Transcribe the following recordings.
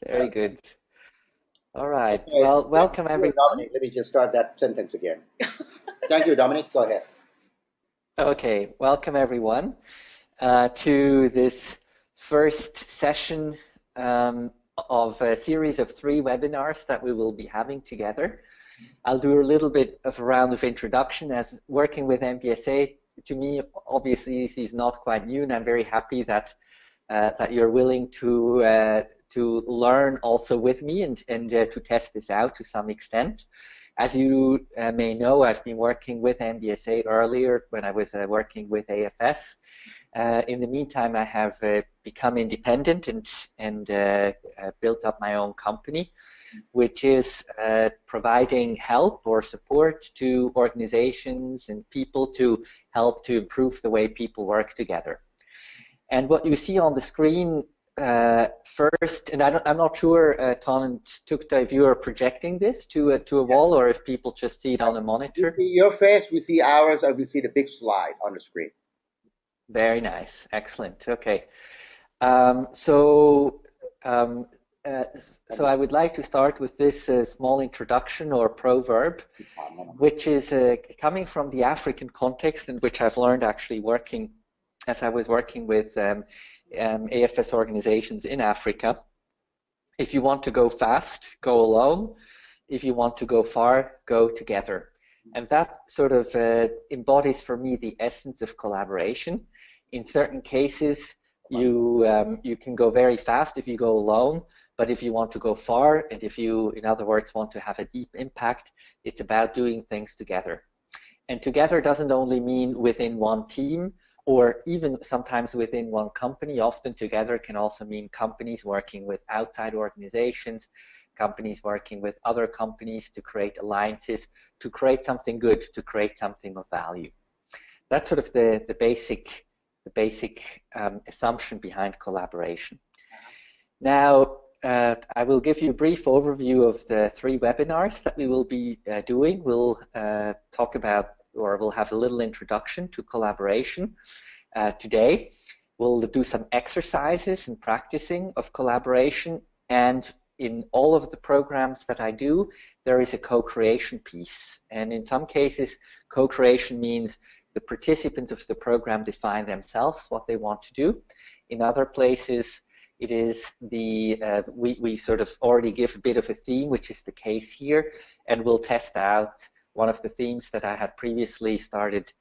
Very good. All right. Okay. Well, welcome everyone. Dominic, let me just start that sentence again. Thank you, Dominic. Go ahead. Okay. Welcome everyone to this first session of a series of 3 webinars that we will be having together. I'll do a little bit of a round of introduction. As working with MBSA, to me, obviously, this is not quite new, and I'm very happy that that you're willing to learn also with me and to test this out to some extent. As you may know, I've been working with MBSA earlier when I was working with AFS. In the meantime, I have become independent and built up my own company, which is providing help or support to organizations and people to help to improve the way people work together. And what you see on the screen first, and I'm not sure, Ton and Tukta, if you are projecting this to a wall or if people just see it on a monitor. We see your face, we see ours, and we see the big slide on the screen. Very nice, excellent. Okay, so I would like to start with this small introduction or proverb, which is coming from the African context, and which I've learned actually working as I was working with AFS organizations in Africa. If you want to go fast, go alone. If you want to go far, go together. And that sort of embodies for me the essence of collaboration. In certain cases, you can go very fast if you go alone, but if you want to go far, and if you, in other words, want to have a deep impact, it's about doing things together. And together doesn't only mean within one team, or even sometimes within one company. Often together can also mean companies working with outside organizations, companies working with other companies to create alliances, to create something good, to create something of value. That's sort of the basic assumption behind collaboration. Now, I will give you a brief overview of the 3 webinars that we will be doing. We'll talk about, or we'll have a little introduction to collaboration today. We'll do some exercises and practicing of collaboration, and in all of the programs that I do, there is a co-creation piece. And in some cases, co-creation means the participants of the program define themselves what they want to do. In other places, it is we sort of already give a bit of a theme, which is the case here, and we'll test out one of the themes that I had previously started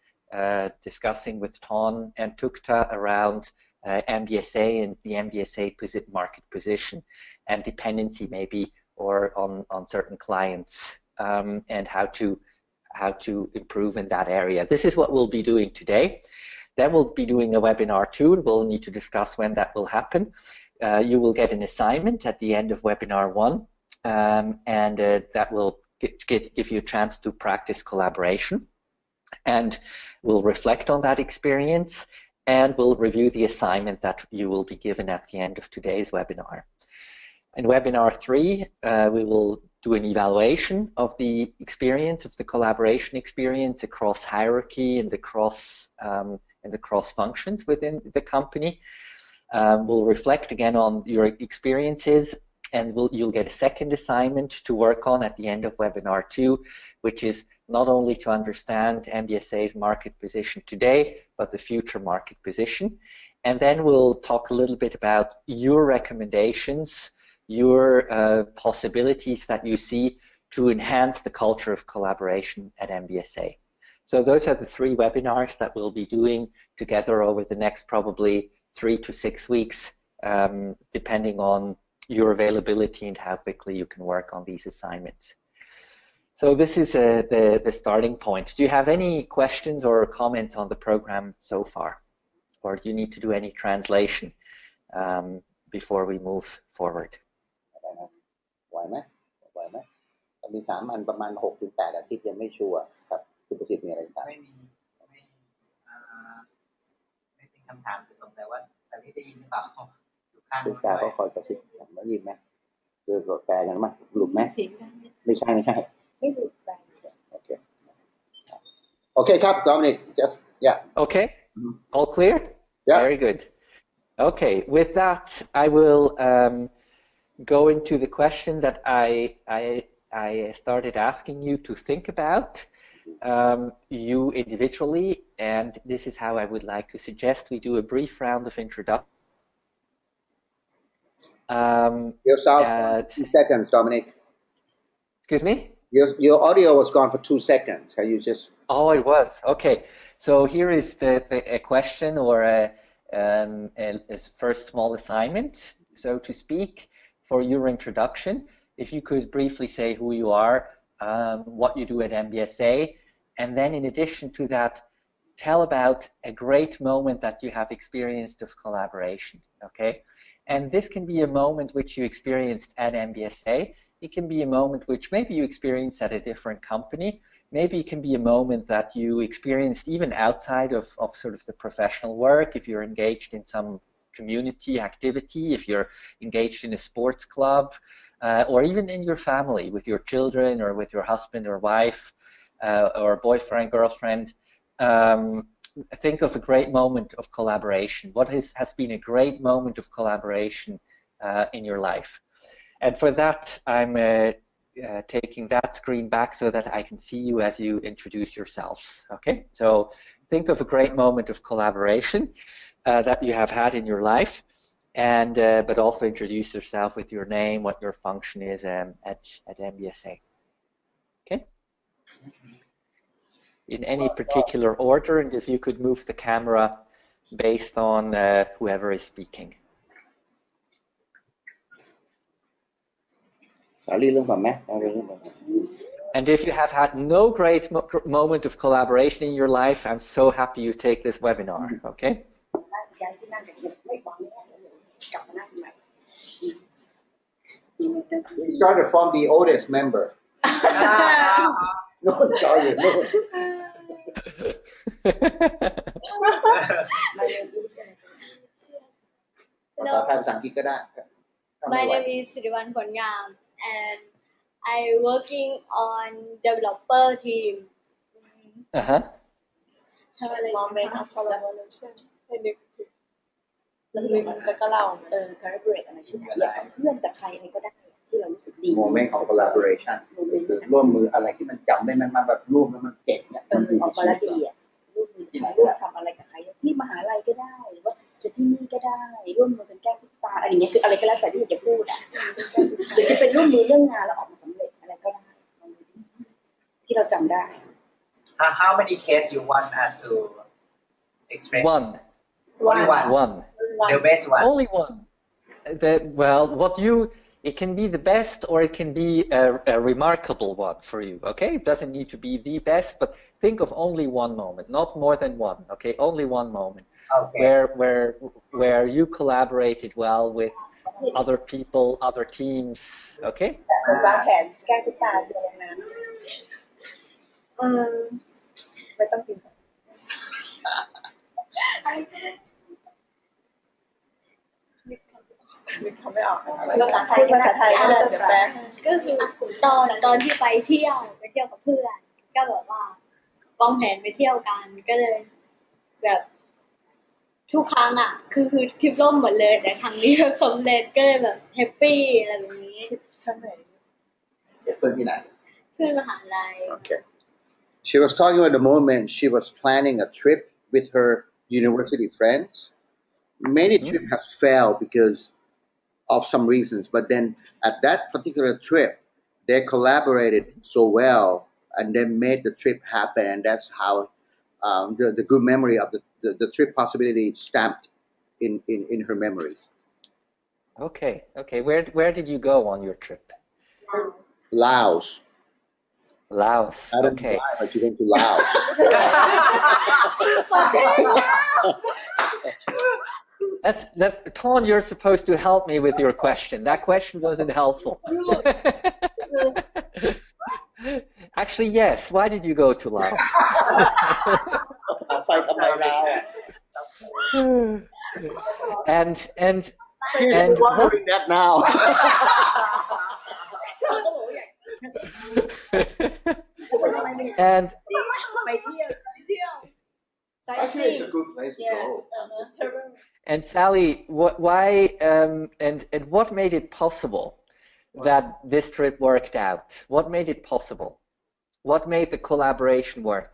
discussing with Ton and Tukta around MBSA and the MBSA market position and dependency maybe, or on certain clients, and how to improve in that area. This is what we'll be doing today. Then we'll be doing a webinar 2, and we'll need to discuss when that will happen. You will get an assignment at the end of webinar 1, and that will give you a chance to practice collaboration, and we'll reflect on that experience, and we'll review the assignment that you will be given at the end of today's webinar. In webinar 3, we will do an evaluation of the experience, of the collaboration experience across hierarchy and the cross functions within the company. We'll reflect again on your experiences, and you'll get a second assignment to work on at the end of webinar 2, which is not only to understand MBSA's market position today, but the future market position. And then we'll talk a little bit about your recommendations, your possibilities that you see to enhance the culture of collaboration at MBSA. So those are the 3 webinars that we'll be doing together over the next probably 3 to 6 weeks, depending on your availability and how quickly you can work on these assignments. So this is the starting point. Do you have any questions or comments on the program so far? Or do you need to do any translation before we move forward? ไหวไหมมี3 อันประมาณ 6 ถึง 8 อาทิตย์ยังไม่ชัวร์ครับคุณประสิทธิ์มีอะไรครับไม่มีคำถามจะสงสัยว่าสลิดได้ยินหรือเปล่าลูกค้าก็คอยประสิทธิ์ได้ยินไหมคือแปลกันมั้ยหลุดไหมไม่ใช่ไม่หลุดแปลโอเคครับ Dominic, just yeah. Okay, all clear? Yeah. Very good. Okay, with that, I will go into the question that I started asking you to think about, you individually, and this is how I would like to suggest we do a brief round of introduction. Yourself, 2 seconds, Dominic. Excuse me? Your audio was gone for 2 seconds. Can you just... Oh, it was. Okay. So here is a question or a first small assignment, so to speak, for your introduction. If you could briefly say who you are, what you do at MBSA, and then in addition to that, tell about a great moment that you have experienced of collaboration, okay? And this can be a moment which you experienced at MBSA. It can be a moment which maybe you experienced at a different company. Maybe it can be a moment that you experienced even outside of sort of the professional work, if you're engaged in some community activity, if you're engaged in a sports club, or even in your family with your children or with your husband or wife, or boyfriend, girlfriend. Think of a great moment of collaboration. What has been a great moment of collaboration in your life? And for that, I'm taking that screen back so that I can see you as you introduce yourselves. Okay, so think of a great moment of collaboration that you have had in your life, and but also introduce yourself with your name, what your function is at MBSA. Okay. In any particular order, and if you could move the camera based on whoever is speaking. And if you have had no great moment of collaboration in your life, I'm so happy you take this webinar, okay? We started from the oldest member. No, sorry, no. My name is Sirivan Pongam, and I'm working on developer team. Moment of collaboration ให้นึกถึงแล้วก็เราcollaborate อะไรที่ไหนเรียกเพื่อนกับใครอะไรก็ได้ที่เรารู้สึกดี Moment of collaboration คือร่วมมืออะไรที่มันจำได้แม่นๆแบบร่วมแล้วมันเก่งเนี่ยออกมาแล้วดีอ่ะร่วมมือร่วมทำอะไรกับใครที่มหาลัยก็ได้หรือว่าจะที่นี่ก็ได้ร่วมมือกันแก้ทุกตาอะไรอย่างเงี้ยคืออะไรก็แล้วแต่ที่อยากจะพูดอ่ะหรือจะเป็นร่วมมือเรื่องงานแล้วออกมาสำเร็จอะไรก็ได้ที่เราจำได้ How many cases you want us to explain? One. Only one. One. The best one. Only one. It can be the best or it can be a remarkable one for you, okay? It doesn't need to be the best, but think of only one moment, not more than one, okay? Only one moment. Okay. Where you collaborated well with other people, other teams, okay? วางแผนแก้ทุกตาเดือนนั้นไม่ต้องจริงไม่ออกภาษาไทยก็ได้เดี๋ยวแปลก็คือตอนที่ไปเที่ยวกับเพื่อนก็แบบว่าวางแผนไปเที่ยวกันก็เลยแบบทุกครั้งอ่ะคือทริปล่มหมดเลยแต่ครั้งนี้แบบสำเร็จก็เลยแบบแฮปปี้อะไรแบบนี้ข้างไหนเพื่อนที่ไหน เพื่อนมหาลัย Okay. She was talking about the moment she was planning a trip with her university friends. Many trips have failed because of some reasons, but then at that particular trip, they collaborated so well and they made the trip happen, and that's how the good memory of the trip possibility stamped in her memories. Okay. Where did you go on your trip? Laos. Okay. But you went to Laos. That's Ton, you're supposed to help me with your question. That question wasn't helpful. Actually, yes. Why did you go to Laos? and She's wondering that now. and Actually, it's a good place to go. And Sally, why and what made it possible that this trip worked out? What made it possible? What made the collaboration work?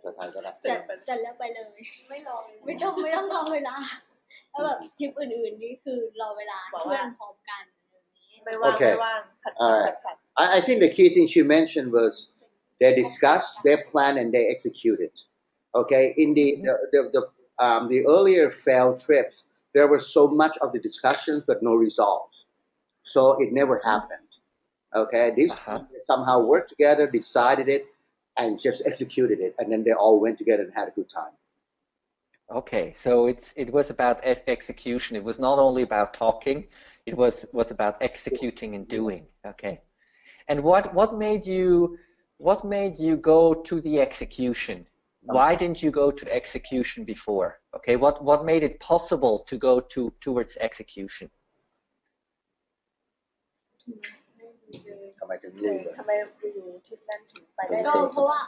ภาษาไทยก็ได้ จัดแล้วไปเลยไม่ต้องรอเวลาแล้วแบบทริปอื่นๆนี่คือรอเวลาเพื่อนพร้อมกันไม่ว่าง Okay. All right. I think the key thing she mentioned was they discussed, they planned, and they executed. Okay. In the earlier failed trips, there was so much of the discussions but no results, so it never happened. Okay. This time they somehow worked together, decided it, and just executed it, and then they all went together and had a good time. Okay, so it was about execution. It was not only about talking, it was about executing and doing. Okay, and what made you go to the execution? Why didn't you go to execution before? Okay, what made it possible to go towards execution? ทำไมถึงลุยเลย ทำไมอยู่ที่นั่นถึงไปได้ ก็เพราะว่า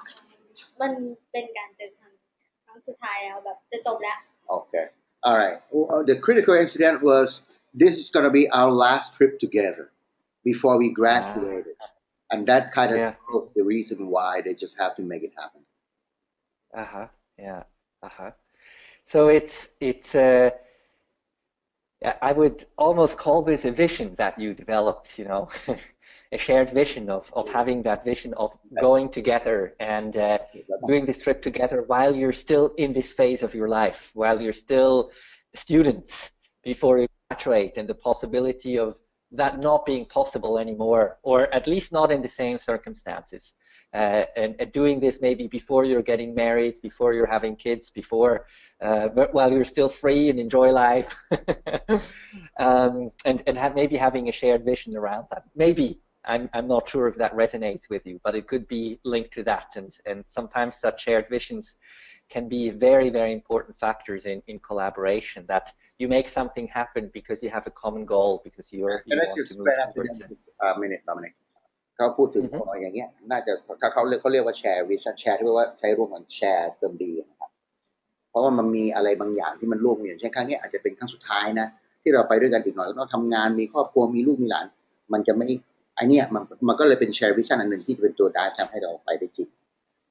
มันเป็นการเจอครั้งสุดท้ายแล้วแบบจะจบแล้ว Okay. All right. The critical incident was this is going to be our last trip together before we graduated. And that's kind of the reason why they just have to make it happen. Yeah. So it's I would almost call this a vision that you developed, you know, a shared vision of having that vision of going together and doing this trip together while you're still in this phase of your life, while you're still students before you graduate, and the possibility of that not being possible anymore, or at least not in the same circumstances. And doing this maybe before you're getting married, before you're having kids, but while you're still free and enjoy life, and maybe having a shared vision around that. Maybe I'm not sure if that resonates with you, but it could be linked to that. And sometimes such shared visions can be very, very important factors in collaboration. That you make something happen because you have a common goal, because you want to move towards it. Minute เขาพูดถึงอย่างเงี้ยน่าจะถ้าเขาเรียกว่าแชร์วิชั่นแชร์ที่ว่าใช้ร่วมกันแชร์เติมดีนะครับเพราะว่ามันมีอะไรบางอย่างที่มันร่วมกันอย่างเช่นครั้งนี้อาจจะเป็นครั้งสุดท้ายนะที่เราไปด้วยกันอีกหน่อยแล้วต้องทำงานมีครอบครัวมีลูกมีหลานมันจะไม่ไอเนี้ยมันก็เลยเป็นแชร์วิชั่นอันหนึ่งที่จะเป็นตัวได้ทำให้เราไปได้จริง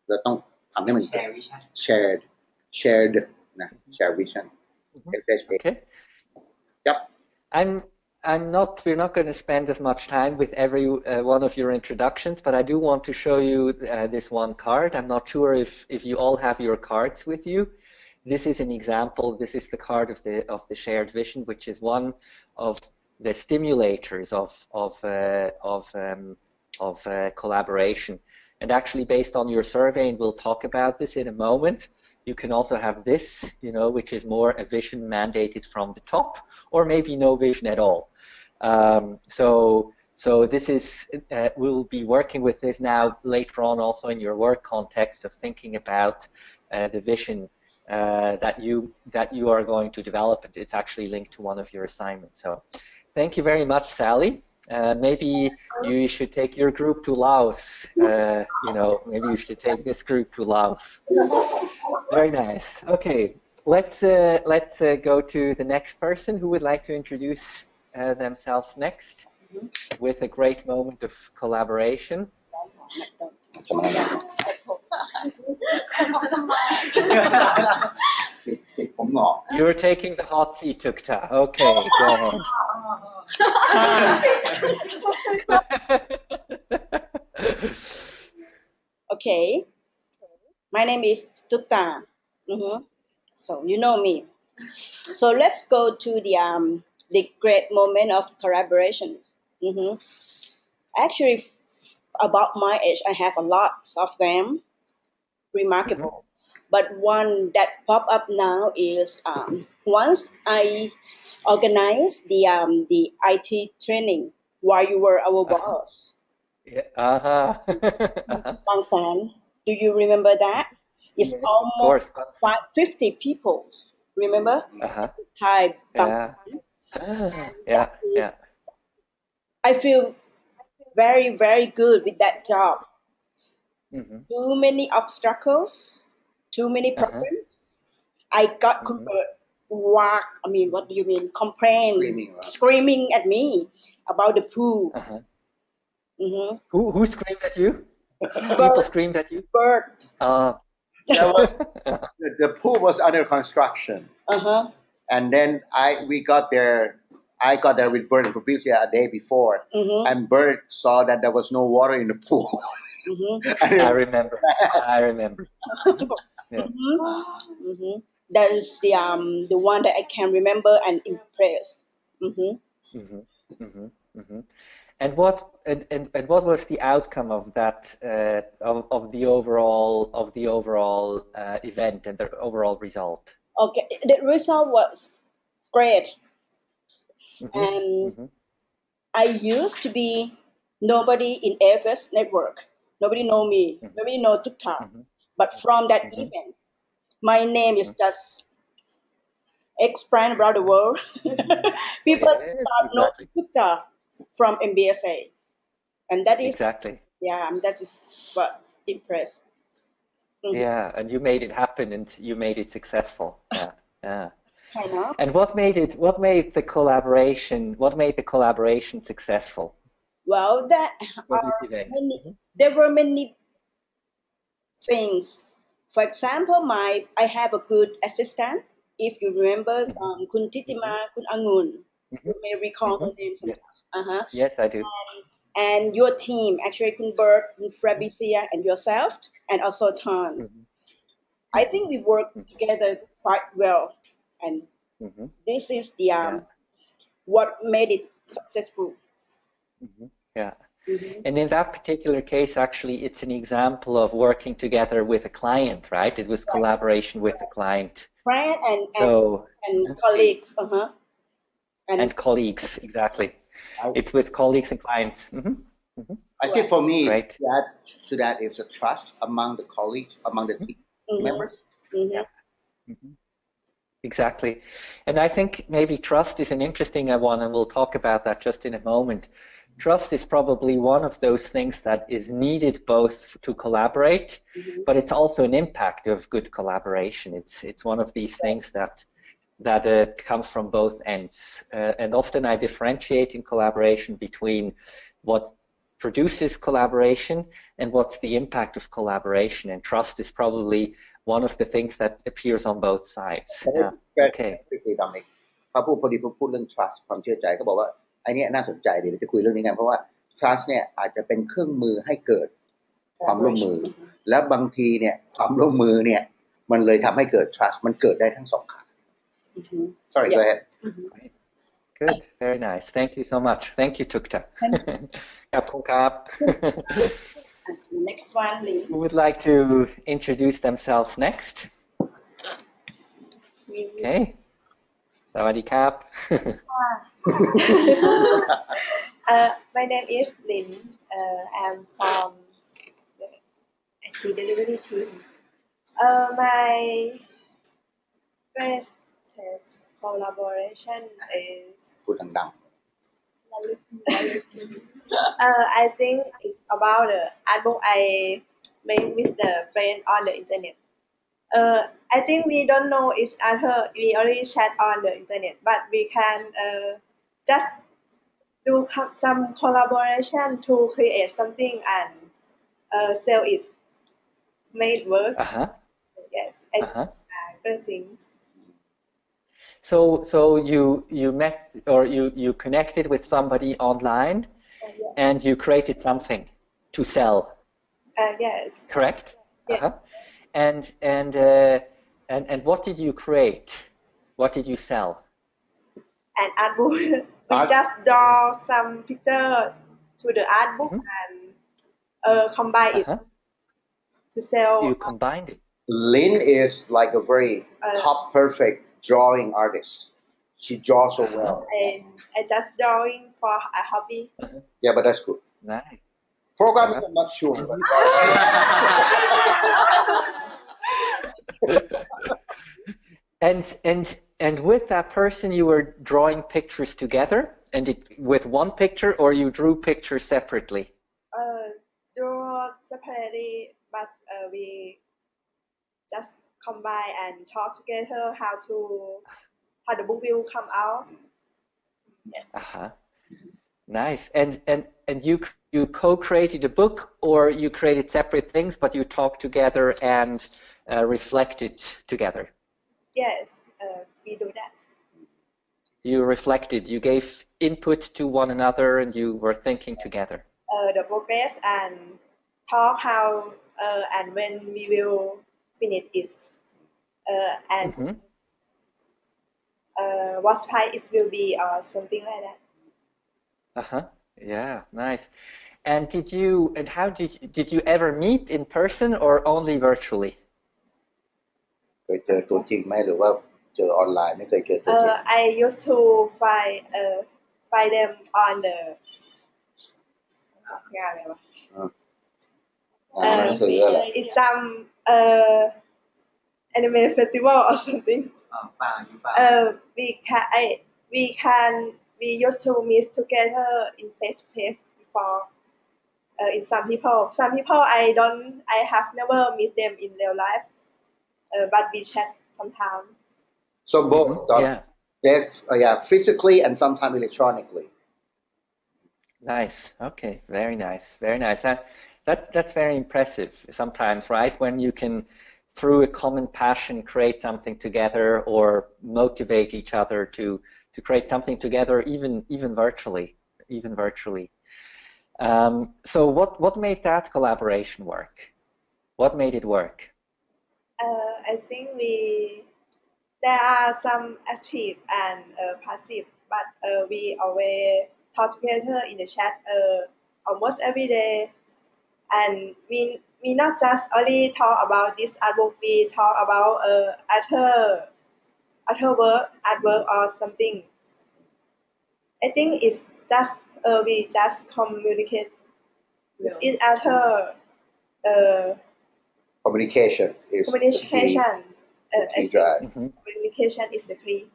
เราต้องทำให้มันshared นะ share vision. Okay. Yep. We're not going to spend as much time with every one of your introductions, but I do want to show you this one card. I'm not sure if you all have your cards with you. This is an example. This is the card of the shared vision, which is one of the stimulators of collaboration. And actually, based on your survey, and we'll talk about this in a moment, you can also have this, which is more a vision mandated from the top, or maybe no vision at all. So this is, we'll be working with this now later on also in your work context of thinking about the vision that you are going to develop. It's actually linked to one of your assignments. So thank you very much, Sally. Maybe you should take your group to Laos. Maybe you should take this group to Laos. Very nice. Okay, let's go to the next person who would like to introduce themselves next with a great moment of collaboration. You're taking the hot seat, Tukta. Okay, go ahead. Okay, my name is Tukta. So you know me. So let's go to the great moment of collaboration. Actually, about my age, I have a lot of them, remarkable. But one that pop up now is once I organized the IT training while you were our boss. Bang San, do you remember that? It's almost 50 people. Remember? Hi, Bang San. Yeah. I feel very, very good with that job. Too many obstacles, too many problems. I got what do you mean? Screaming, right? Screaming at me about the pool. Uh-huh. Who screamed at you? People Bird, screamed at you? bird. There was, the pool was under construction, and then I got there with Bert and Fabricia a day before, and Bert saw that there was no water in the pool. I remember. Yeah. That is the one that I can remember and impressed. And what was the outcome of that of the overall event and the overall result? Okay, the result was great, and I used to be nobody in AFS network. Nobody know me. Nobody know Tukta. But from that event, my name is just explained around the world. People start knowing Tukta from MBSA, and that is exactly. Yeah, and that is what impressed. Yeah, and you made it happen, and you made it successful. Yeah. Kind of. And what made the collaboration successful? Well, there were many things. For example, I have a good assistant. If you remember, Kun Titima, Kun Angun, you may recall her name sometimes. Yes, I do. And your team, actually, Kun Bert, Kun Fabricia, and yourself, and also Tan. I think we work together quite well, and this is the what made it successful. Yeah. And in that particular case, actually, it's an example of working together with a client, right? It was collaboration with the client. Client and colleagues. And colleagues, exactly. It's with colleagues and clients. I think for me, to that is a trust among the colleagues, among the team members. Yeah. Exactly. And I think maybe trust is an interesting one, and we'll talk about that just in a moment. Trust is probably one of those things that is needed both to collaborate, but it's also an impact of good collaboration. It's one of these things that comes from both ends. And often I differentiate in collaboration between what produces collaboration and what's the impact of collaboration. And trust is probably one of the things that appears on both sides. Okay. พอพูดเรื่อง trust ความเชื่อใจก็บอกว่าไอ้นี่น่าสนใจเดี๋ยวจะคุยเรื่องนี้กันเพราะว่า trust เนี่ยอาจจะเป็นเครื่องมือให้เกิดความร่วมมือและบางทีเนี่ยความร่วมมือเนี่ยมันเลยทำให้เกิด trust มันเกิดได้ทั้งสองข้าง Sorry, go ahead. Good, very nice. Thank you so much. Thank you, Tukta. ขอบคุณครับ Next one, please. Who would like to introduce themselves next? Okay. สวัสดีครับ My name is Lin. I'm from the IT delivery team. My best collaboration is พูดดัง I think it's about the art book I made with the friend on the internet. I think we don't know each other. We only chat on the internet, but we can just do some collaboration to create something and sell it, make it work. Yes, good things. So you met or you connected with somebody online, and you created something to sell. Yes. Correct. Yes. And what did you create? What did you sell? An art book. We just draw some picture to the art book and combine it to sell. You combined it. Lin is like a very top perfect drawing artist. She draws so well. I just drawing for a hobby. Yeah, but that's good. Nice. Programming, I'm not sure. And with that person, you were drawing pictures together, and with one picture, or you drew pictures separately? Draw separately, but we just combine and talk together how the book will come out. Yes. Uh-huh. Nice. And you co-created a book, or you created separate things, but you talked together and reflected together? Yes, we do that. You reflected, you gave input to one another, and you were thinking together. The progress and talk how and when we will finish it, and Mm-hmm. what price it will be or something like that. Uh-huh. Yeah, nice. And how did you ever meet in person or only virtually? เคยเจอตัวจริงไหมหรือว่าเจอออนไลน์ไม่เคยเจอตัวจริง I used to find them on the งานอะไรวะ งานหนังสืออะไร it's some anime festival or something. We used to meet together in face to face before. In some people I have never meet them in real life, but we chat sometimes. so both Yeah. yeah physically and sometimes electronically. Nice. Okay. Very nice. Very nice. That's very impressive sometimes, right? When you can, through a common passion, create something together or motivate each other to create something together, even virtually. So what made that collaboration work? What made it work? I think there are some active and passive, but we always talk together in the chat almost every day, and we not just only talk about this artwork, we talk about other artwork or something. I think it's just we just communicate with each other. Communication is Communication. the key I think drive. Mm-hmm. communication is the key.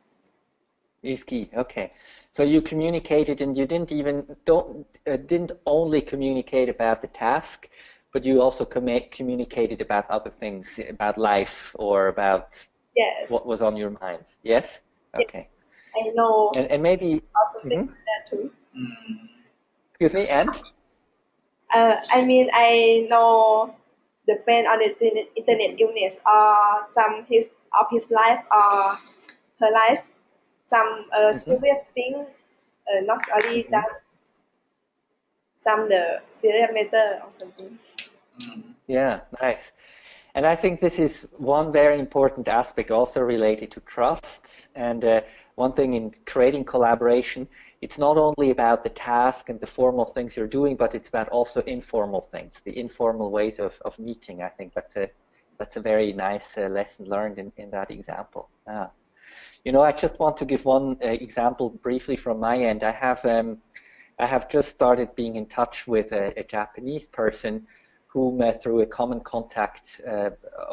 Is key. Okay. So you communicated, and you didn't only communicate about the task, but you also communicated about other things, about life or about Yes. what was on your mind. Yes? Okay. I know And maybe, also think mhm. that too. Excuse me, and? I mean, I know the friend on the internet illness or some of his life or her life, some serious thing, not only just some the serious matter or something. Yeah, nice. And I think this is one very important aspect also related to trust. And one thing in creating collaboration, it's not only about the task and the formal things you're doing, but it's about also informal things, the informal ways of meeting. I think that's a very nice lesson learned in that example. You know, I just want to give one example briefly from my end. I have just started being in touch with a Japanese person whom through a common contact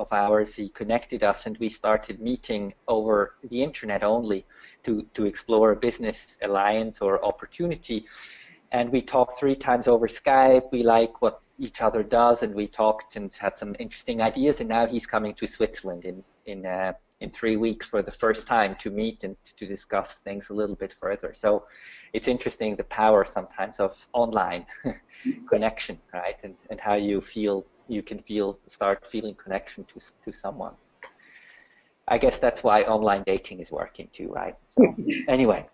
of ours, he connected us, and we started meeting over the internet only to explore a business alliance or opportunity. And we talked 3 times over Skype. We like what each other does, and we talked and had some interesting ideas. And now he's coming to Switzerland in 3 weeks for the first time to meet and to discuss things a little bit further. So it's interesting the power sometimes of online connection, right? And how you can start feeling connection to someone. I guess that's why online dating is working too, right? So anyway,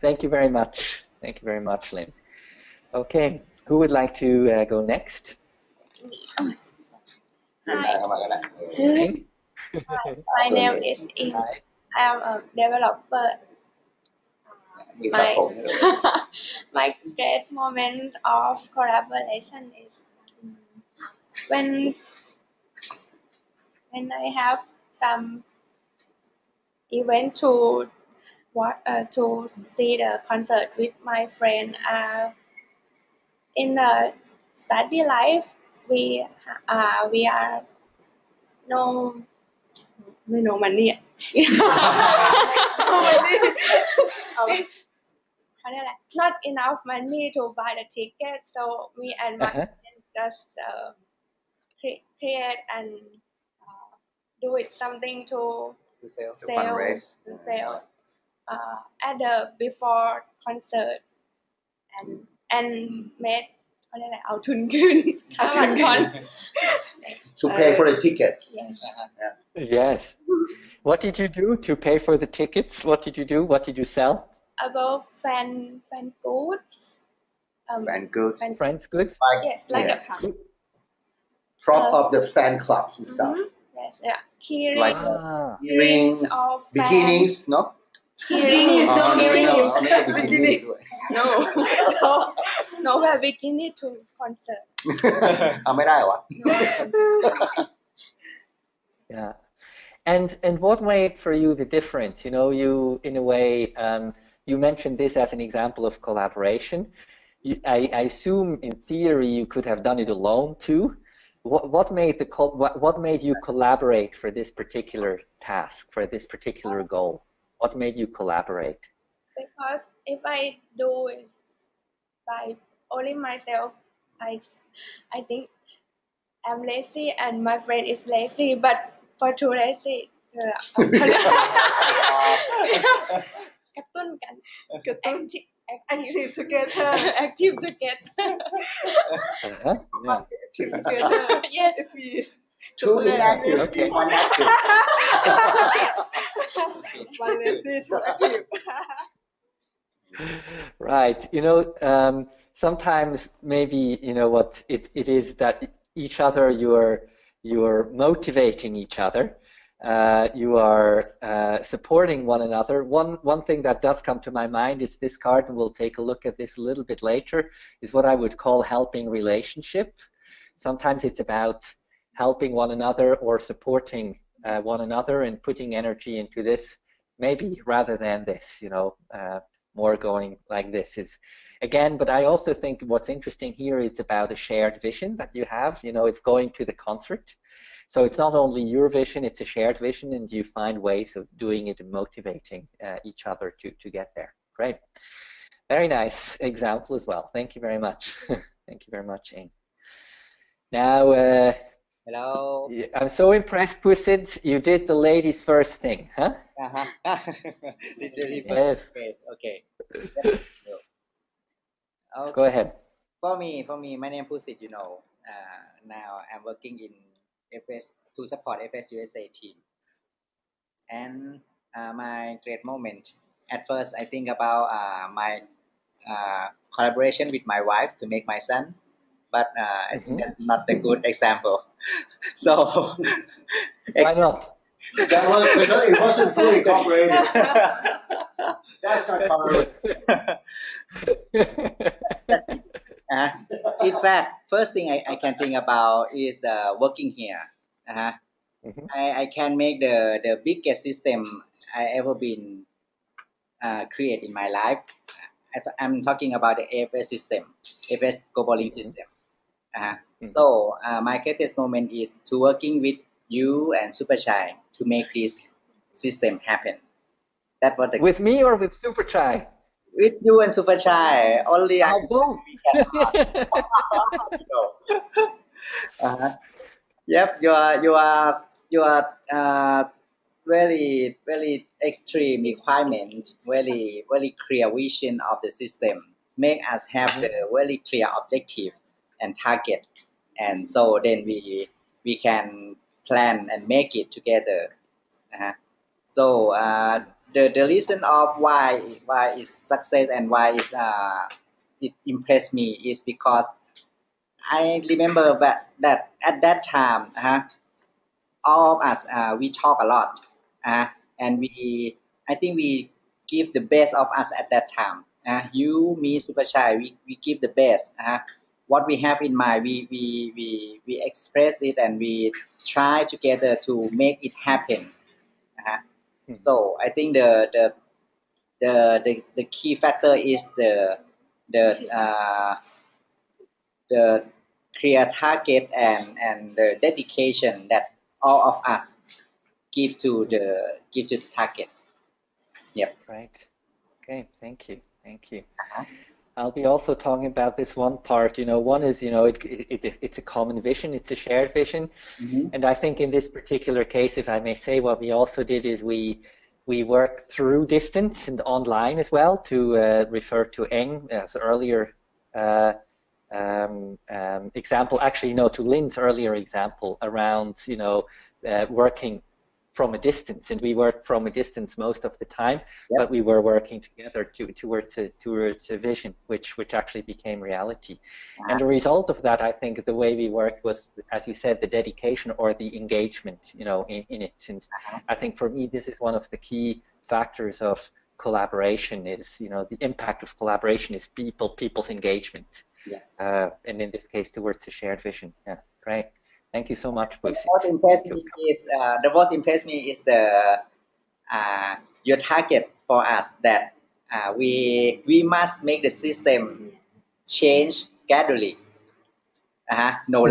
thank you very much. Thank you very much, Lynn. Okay, who would like to go next? My name is Ing. I am a developer. My great moment of collaboration is when I have some event to see the concert with my friend. In the study life, we are no money. Not enough money to buy the ticket, so me and my friend just create an do it something to sell. To fundraise. to sell at the before concert and made เขาเรียกอะไรเอาทุนคืนค่าบัตรคอน To pay for the tickets. yes Yes. What did you do to pay for the tickets? What did you do? What did you sell? about fan goods And goods. Friends good? Like, yes like yeah. a Prop up the fan clubs and stuff. yes yeah key Like Ah. earrings, of bikinis, no? Key Oh, no, rings no, no, bikini ด้วย no wear bikini to concert เอาไม่ได้วะ Yeah. And what made for you the difference? You know, you in a way you mentioned this as an example of collaboration. I assume in theory you could have done it alone too. What made you collaborate for this particular task, for this particular goal? What made you collaborate? because if I do it by only myself I think I'm lazy and my friend is lazy but for too lazy กระตุ้นกัน active together active together Yeah. yes Two inactive, Okay. one active. one lazy two active Right. You know, sometimes maybe, you know, what it is that each other you're motivating each other. You are supporting one another. One thing that does come to my mind is this card, and we'll take a look at this a little bit later, is what I would call helping relationship. Sometimes it's about helping one another or supporting one another and putting energy into this, maybe rather than this, you know, more going like this is again. But I also think what's interesting here is about a shared vision that you have. You know, it's going to the concert. So it's not only your vision, it's a shared vision, and you find ways of doing it and motivating each other to get there. Great. Very nice example as well. Thank you very much. Thank you very much, Ing. Now, Hello. I'm so impressed, Pusid. You did the ladies first thing, huh? Literally Yes. first. Okay. Go ahead. For me, my name Pusit. You know, now I'm working in FS to support FS USA team, and my great moment. At first, I think about my collaboration with my wife to make my son, but I think that's not a good example. So Why not? That was because it wasn't fully cooperated. That's not cooperated. In fact, first thing I can think about is working here. I can make the biggest system I ever been create in my life. I'm talking about the AFS system, AFS global link system. So my greatest moment is to working with you and Super Chai to make this system happen. That was the With me or with Super Chai? with you and Super Chai. Only I both. Yep, you are very extreme requirement, very clear vision of the system. Make us have the very clear objective and target, and so then we can plan and make it together. So the reason of why is success and why is it impressed me is because I remember that at that time, all of us we talk a lot, and I think we give the best of us at that time. You, me, Super Chai, we give the best. What we have in mind, we express it and we try together to make it happen. So I think the key factor is the clear target and the dedication that all of us give to the target. Yep. Right. Okay. Thank you. I'll be also talking about this one part. One is, it's a common vision, it's a shared vision. Mm-hmm. And I think in this particular case, if I may say, what we also did is we worked through distance and online as well, to refer to Eng as earlier example, actually, to Lynn's earlier example around, working from a distance, and we worked from a distance most of the time, Yep. but we were working together towards a vision, which actually became reality. And the result of that, I think, the way we worked was, as you said, the dedication or the engagement, in it. And I think for me, this is one of the key factors of collaboration. Is the impact of collaboration is people's engagement. Yeah. And in this case, towards a shared vision. Yeah, great. Thank you so much, Pussy. The most impressed me is the your target for us, that we must make the system change gradually. No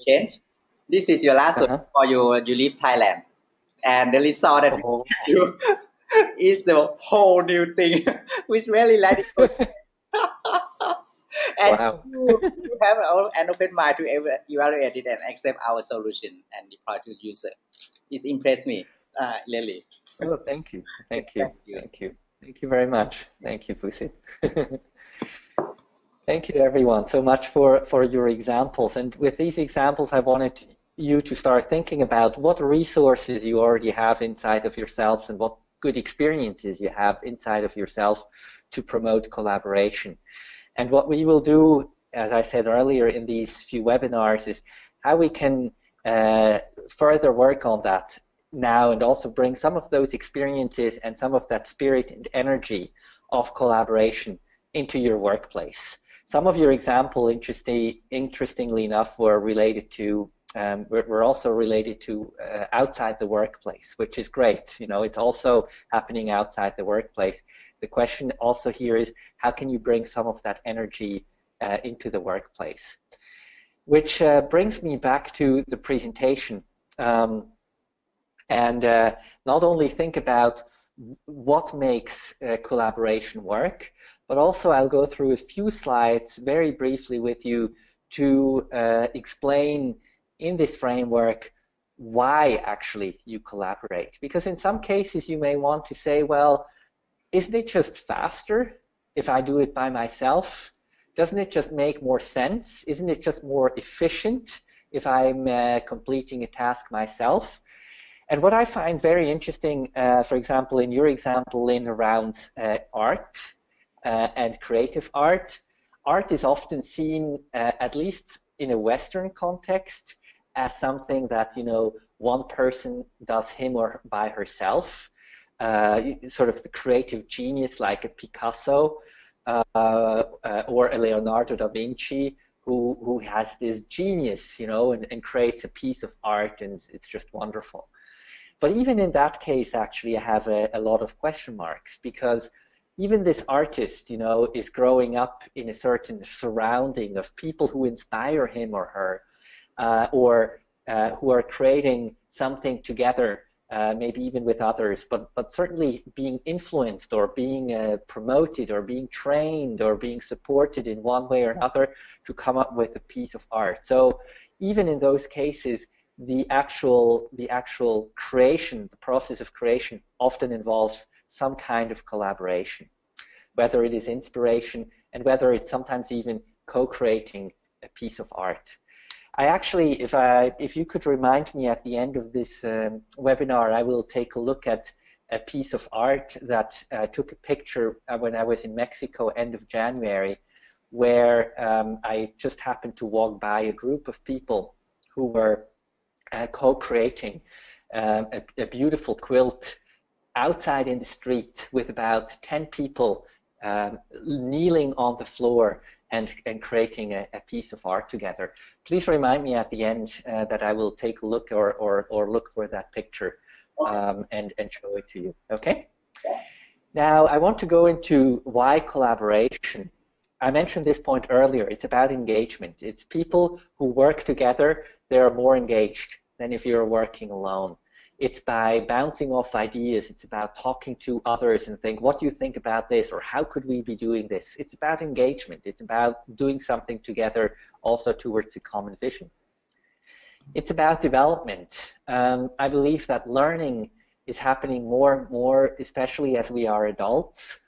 change. This is your last one for you leave Thailand, and the result that you is the whole new thing, which really radical. And wow. you have an open mind to evaluate it and accept our solution and deploy to user. It impressed me, really. Oh, thank you. Thank you. Thank you. Thank you very much. Thank you, Pussy. Thank you, everyone, so much for your examples. And with these examples, I wanted you to start thinking about what resources you already have inside of yourselves and what good experiences you have inside of yourself to promote collaboration. And what we will do, as I said earlier in these few webinars, is how we can further work on that now and also bring some of those experiences and some of that spirit and energy of collaboration into your workplace. Some of your examples, interestingly enough, were related to were also related to outside the workplace, which is great. It's also happening outside the workplace. The question also here is, how can you bring some of that energy into the workplace? Which brings me back to the presentation, and not only think about what makes collaboration work, but also I'll go through a few slides very briefly with you to explain in this framework why actually you collaborate. Because in some cases you may want to say, well, isn't it just faster if I do it by myself? Doesn't it just make more sense? Isn't it just more efficient if I'm completing a task myself? And what I find very interesting, for example, in your example, Lynn, around art and creative art, art is often seen, at least in a Western context, as something that, one person does him or by herself, sort of the creative genius like a Picasso or a Leonardo da Vinci, who has this genius, and creates a piece of art, and it's just wonderful. But even in that case, actually, I have a lot of question marks, because even this artist, is growing up in a certain surrounding of people who inspire him or her, or who are creating something together, maybe even with others, but certainly being influenced or being promoted or being trained or being supported in one way or another to come up with a piece of art. So even in those cases, the actual creation, the process of creation, often involves some kind of collaboration, whether it is inspiration and whether it's sometimes even co-creating a piece of art. I actually, if you could remind me at the end of this webinar, I will take a look at a piece of art that took a picture when I was in Mexico end of January, where I just happened to walk by a group of people who were co-creating a beautiful quilt outside in the street with about 10 people kneeling on the floor and creating a piece of art together. Please remind me at the end that I will take a look or look for that picture and show it to you. Okay? Now I want to go into why collaboration. I mentioned this point earlier. It's about engagement. It's people who work together, they are more engaged than if you're working alone. It's by bouncing off ideas. It's about talking to others and think, what do you think about this, or how could we be doing this? It's about engagement. It's about doing something together also towards a common vision. It's about development. I believe that learning is happening more and more, especially as we are adults,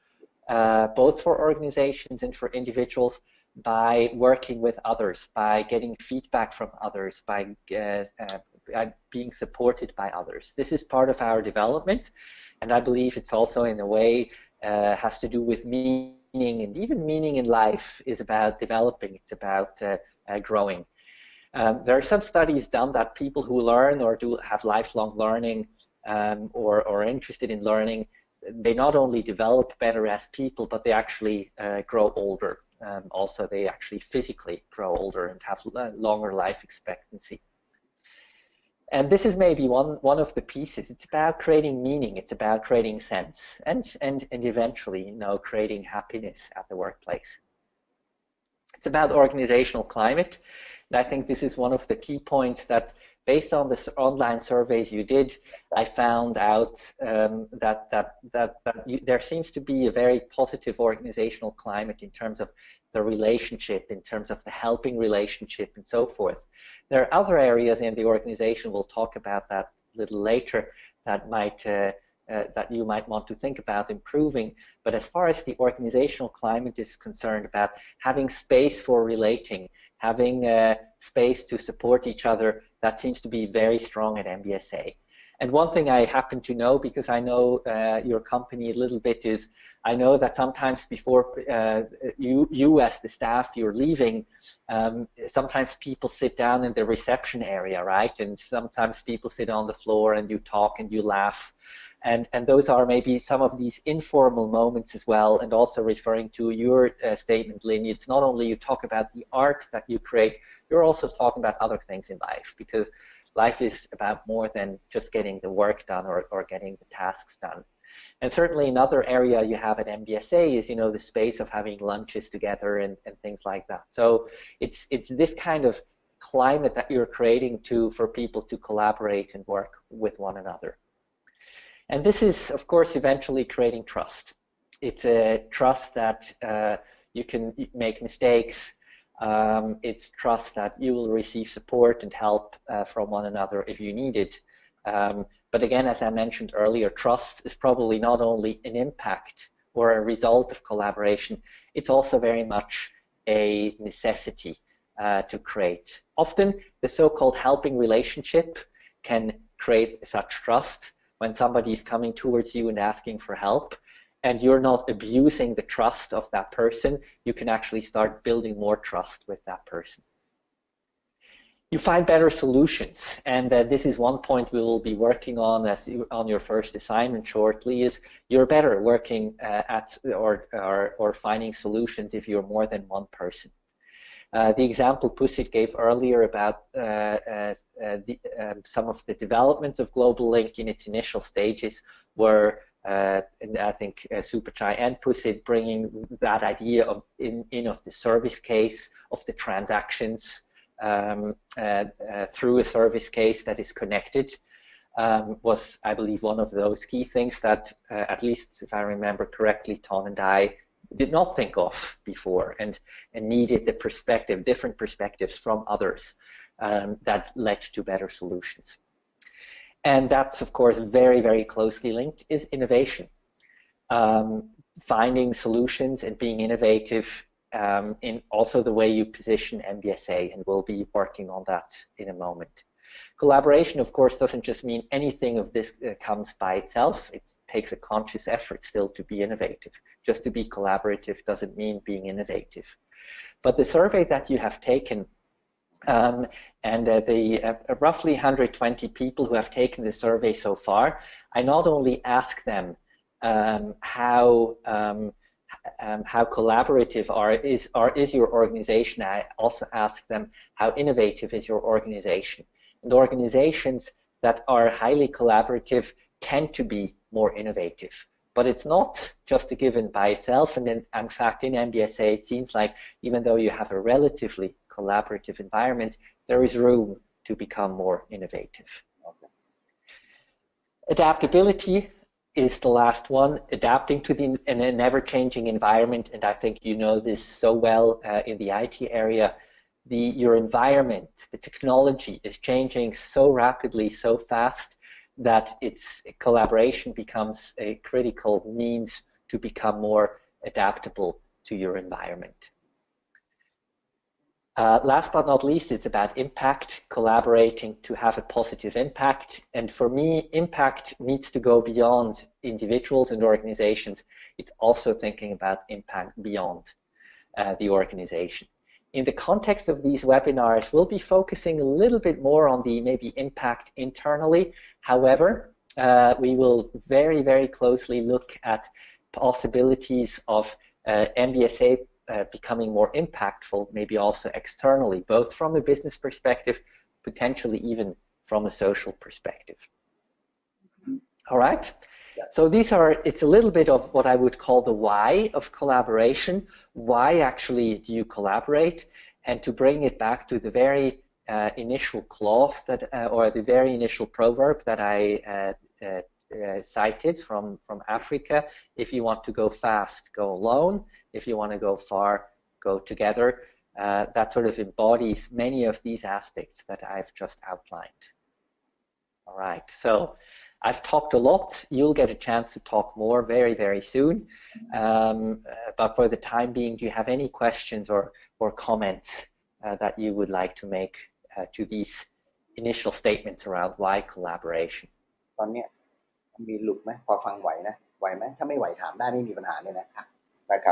both for organizations and for individuals, by working with others, by getting feedback from others, by being supported by others. This is part of our development, and I believe it's also in a way has to do with meaning, and even meaning in life is about developing. It's about growing. There are some studies done that people who learn or do have lifelong learning or are interested in learning, they not only develop better as people, but they actually grow older. Also, they actually physically grow older and have longer life expectancy. And this is maybe one of the pieces. It's about creating meaning. It's about creating sense, and eventually, you know, creating happiness at the workplace. It's about organizational climate. And I think this is one of the key points that, based on the online surveys you did, I found out there seems to be a very positive organizational climate in terms of the relationship, in terms of the helping relationship, and so forth. There are other areas in the organization, we'll talk about that a little later, that that you might want to think about improving. But as far as the organizational climate is concerned, about having space for relating, having space to support each other, that seems to be very strong at MBSA. And one thing I happen to know, because I know your company a little bit, is I know that sometimes before you as the staff, you're leaving, sometimes people sit down in the reception area, right? And sometimes people sit on the floor and you talk and you laugh. And those are maybe some of these informal moments as well. And also referring to your statement, Lynn, it's not only you talk about the art that you create, you're also talking about other things in life, because life is about more than just getting the work done or getting the tasks done. And certainly another area you have at MBSA is, you know, the space of having lunches together and things like that. So it's this kind of climate that you're creating for people to collaborate and work with one another. And this is, of course, eventually creating trust. It's a trust that you can make mistakes. It's trust that you will receive support and help from one another if you need it. But again, as I mentioned earlier, trust is probably not only an impact or a result of collaboration, it's also very much a necessity to create. Often, the so-called helping relationship can create such trust. When somebody is coming towards you and asking for help, and you're not abusing the trust of that person, you can actually start building more trust with that person. You find better solutions, and this is one point we will be working on on your first assignment shortly, is you're better working at or finding solutions if you're more than one person. The example Pusit gave earlier about some of the developments of Global Link in its initial stages were, and I think Supachai and Pusit bringing that idea of of the service case, of the transactions through a service case that is connected, was, I believe, one of those key things that, at least if I remember correctly, Ton and I did not think of before, and needed the perspective, different perspectives from others that led to better solutions. And that's, of course, very, very closely linked is innovation. Finding solutions and being innovative in also the way you position MBSA, and we'll be working on that in a moment. Collaboration, of course, doesn't just mean anything of this comes by itself. It takes a conscious effort still to be innovative. Just to be collaborative doesn't mean being innovative. But the survey that you have taken, and the roughly 120 people who have taken the survey so far, I not only ask them how collaborative is your organization, I also ask them how innovative is your organization. And organizations that are highly collaborative tend to be more innovative. But it's not just a given by itself. And in fact, in MBSA, it seems like even though you have a relatively collaborative environment, there is room to become more innovative. Adaptability is the last one, adapting to in a never-changing environment, and I think you know this so well in the IT area. Your environment, the technology is changing so rapidly, so fast, that collaboration becomes a critical means to become more adaptable to your environment. Last but not least, it's about impact, collaborating to have a positive impact. And for me, impact needs to go beyond individuals and organizations. It's also thinking about impact beyond the organization. In the context of these webinars, we'll be focusing a little bit more on the maybe impact internally. However, we will very, very closely look at possibilities of MBSA becoming more impactful, maybe also externally, both from a business perspective, potentially even from a social perspective. All right? Yeah. So it's a little bit of what I would call the why of collaboration. Why actually do you collaborate? And to bring it back to the very initial clause or the very initial proverb that I cited from Africa, if you want to go fast, go alone. If you want to go far, go together. That sort of embodies many of these aspects that I've just outlined. All right, so I've talked a lot. You'll get a chance to talk more very, very soon. But for the time being, do you have any questions or comments that you would like to make to these initial statements around why collaboration? ตอนนี้มีหลุดไหมพอฟังไหวนะไหวไหมถ้าไม่ไหวถามได้ไม่มีปัญหาเลยนะครั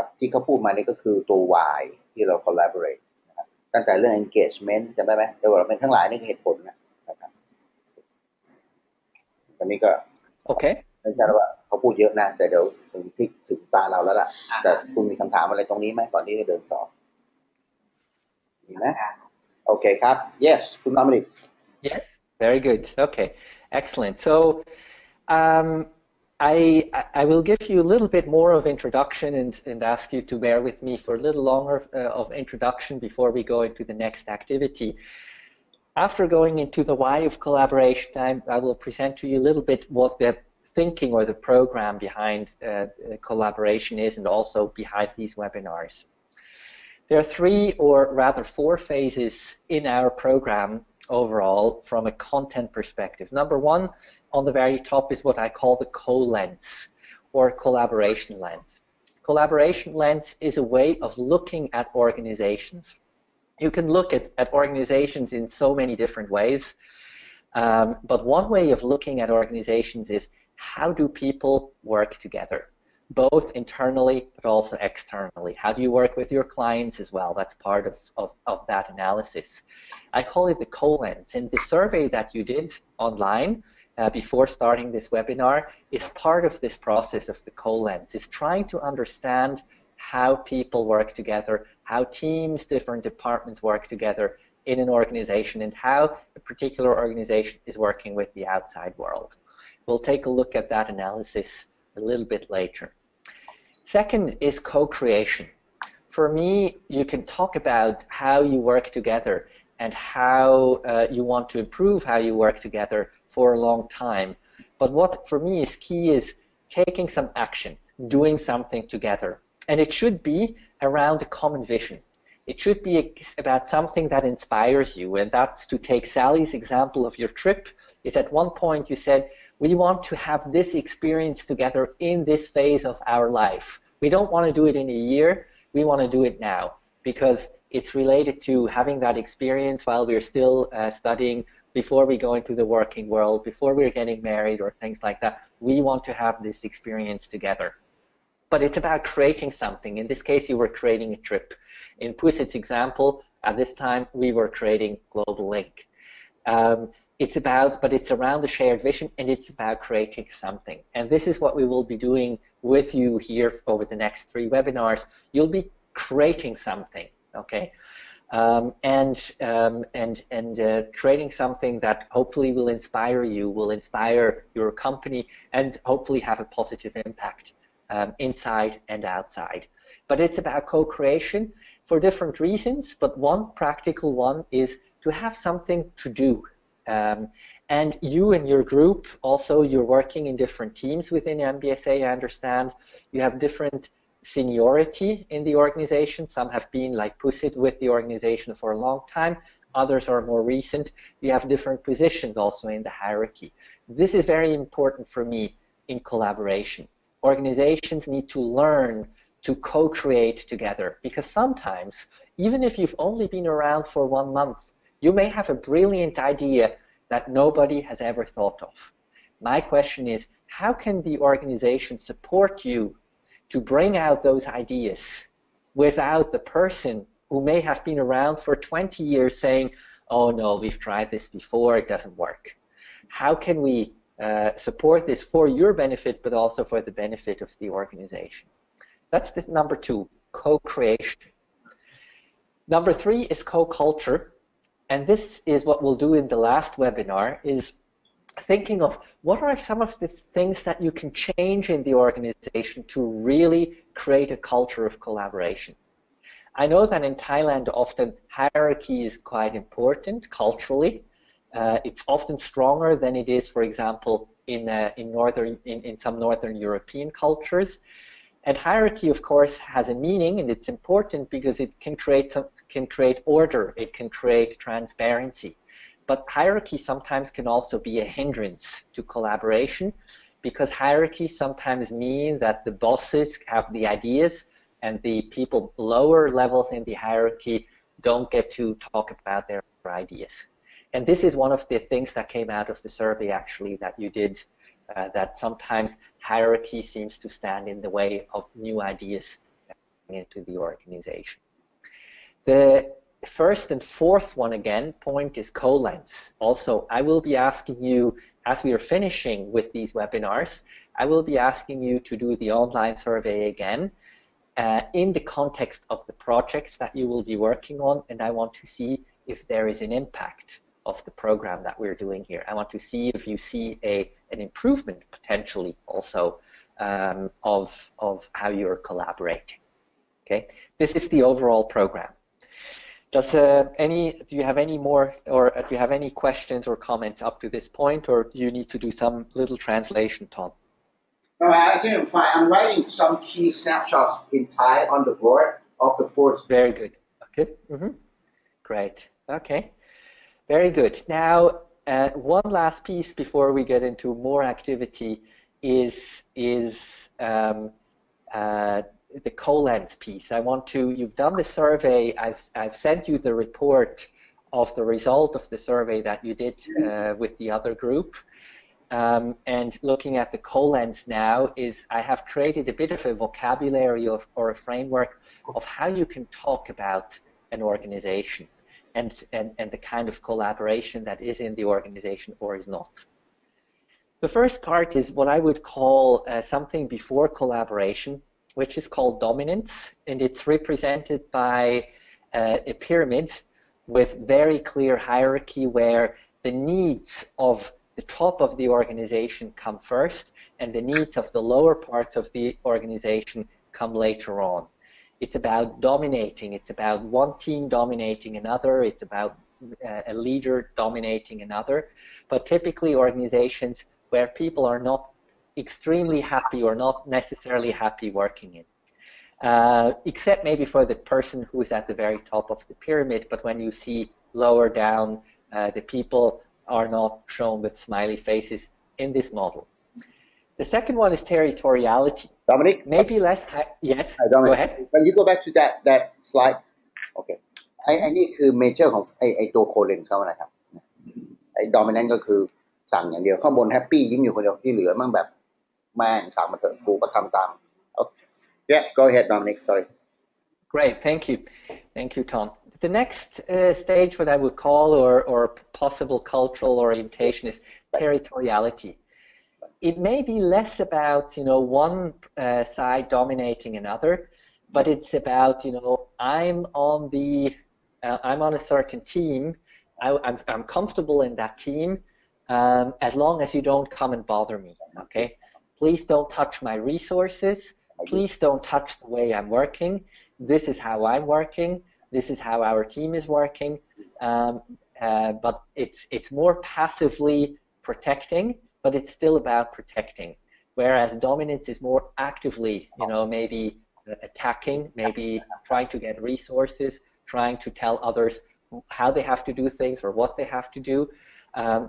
บที่เขาพูดมานี่ก็คือตัว why ที่เรา collaborate นะครับตั้งแต่เรื่อง engagement จำได้ไหม development ทั้งหลายนี่คือเหตุผลนะครับตอนนี้ก็โอเคไม่ใช่ว่าเขาพูดเยอะนะแต่เดี๋ยวถึงตาเราแล้วล่ะแต่คุณมีคำถามอะไรตรงนี้ไหมก่อนที่จะเดินต่อมีไหมโอเคครับ yes คุณน้อมนิก yes very good okay excellent so I will give you a little bit more of introduction and ask you to bear with me for a little longer of introduction before we go into the next activity. After going into the why of collaboration, I will present to you a little bit what the thinking or the program behind collaboration is, and also behind these webinars. There are 3 or rather 4 phases in our program overall from a content perspective. Number 1, on the very top, is what I call the co-lens or collaboration lens. Collaboration lens is a way of looking at organizations. You can look at organizations in so many different ways, but one way of looking at organizations is how do people work together, both internally but also externally. How do you work with your clients as well? That's part of that analysis. I call it the co-lens, and the survey that you did online before starting this webinar is part of this process of the co-lens. It's trying to understand how people work together, how teams, different departments work together in an organization, and how a particular organization is working with the outside world. We'll take a look at that analysis a little bit later. Second is co-creation. For me, you can talk about how you work together and how you want to improve how you work together for a long time. But what for me is key is taking some action, doing something together. And it should be around a common vision. It should be about something that inspires you, and that's to take Sally's example of your trip. Is at one point you said, we want to have this experience together in this phase of our life. We don't want to do it in a year, we want to do it now, because it's related to having that experience while we're still studying, before we go into the working world, before we're getting married or things like that. We want to have this experience together. But it's about creating something. In this case, you were creating a trip. In Pusit's example, at this time, we were creating Global Link. But it's around the shared vision, and it's about creating something. And this is what we will be doing with you here over the next 3 webinars. You'll be creating something, okay? Creating something that hopefully will inspire you, will inspire your company, and hopefully have a positive impact inside and outside. But it's about co-creation for different reasons, but one practical one is to have something to do. And And you and your group, also you're working in different teams within MBSA, I understand. You have different seniority in the organization. Some have been, like Pusit, with the organization for a long time. Others are more recent. You have different positions also in the hierarchy. This is very important for me in collaboration. Organizations need to learn to co-create together, because sometimes, even if you've only been around for 1 month, you may have a brilliant idea that nobody has ever thought of. My question is, how can the organization support you to bring out those ideas without the person who may have been around for 20 years saying, oh no, we've tried this before, it doesn't work? How can we support this for your benefit, but also for the benefit of the organization? That's this number 2, co-creation. Number 3 is co-culture. And this is what we'll do in the last webinar, is thinking of what are some of the things that you can change in the organization to really create a culture of collaboration. I know that in Thailand often hierarchy is quite important culturally. It's often stronger than it is, for example, in some Northern European cultures. And hierarchy, of course, has a meaning, and it's important because it can create order, it can create transparency. But hierarchy sometimes can also be a hindrance to collaboration, because hierarchy sometimes mean that the bosses have the ideas and the people lower levels in the hierarchy don't get to talk about their ideas. And this is one of the things that came out of the survey, actually, that you did, that sometimes hierarchy seems to stand in the way of new ideas into the organization. The first and fourth one, again, point is co-lens. Also, I will be asking you, as we are finishing with these webinars, I will be asking you to do the online survey again in the context of the projects that you will be working on, and I want to see if there is an impact of the program that we're doing here. I want to see if you see an improvement potentially also of how you're collaborating. Okay, this is the overall program. Do you have any more, or do you have any questions or comments up to this point, or do you need to do some little translation, Tom? No, I think I'm fine. I'm writing some key snapshots in Thai on the board of the fourth. Very good. Okay. Great. Okay. Very good. Now, one last piece before we get into more activity is the co-lens piece. You've done the survey. I've sent you the report of the result of the survey that you did with the other group. And looking at the co-lens now I have created a bit of a vocabulary or a framework of how you can talk about an organization and the kind of collaboration that is in the organization or is not. The first part is what I would call something before collaboration, which is called dominance, and it's represented by a pyramid with very clear hierarchy where the needs of the top of the organization come first and the needs of the lower parts of the organization come later on. It's about dominating. It's about one team dominating another. It's about a leader dominating another. But typically organizations where people are not extremely happy or not necessarily happy working in. Except maybe for the person who is at the very top of the pyramid, but when you see lower down, the people are not shown with smiley faces in this model. The second one is territoriality. Dominic? Maybe less yes, Hi, Dominic. go ahead. Can you go back to that slide? Okay. ไอ้นี่คือเมเจอร์ของไอ้ตัวโคเลนเขานะครับไอ้ดอมิแนนต์ก็คือสั่งอย่างเดียวข้างบนแฮปปี้ยิ้มอยู่คนเดียวที่เหลือมั่งแบบแม่งสั่งมาเถอะกูก็ทำตาม Yeah, go ahead, Dominic. Sorry. Great, thank you. Thank you, Tom. The next stage, what I would call, or possible cultural orientation, is territoriality. It may be less about, one side dominating another, but it's about, I'm on a certain team. I'm comfortable in that team, as long as you don't come and bother me. Okay, please don't touch my resources. Please don't touch the way I'm working. This is how I'm working. This is how our team is working. But it's more passively protecting, but it's still about protecting. Whereas dominance is more actively, maybe attacking, maybe trying to get resources, trying to tell others how they have to do things or what they have to do.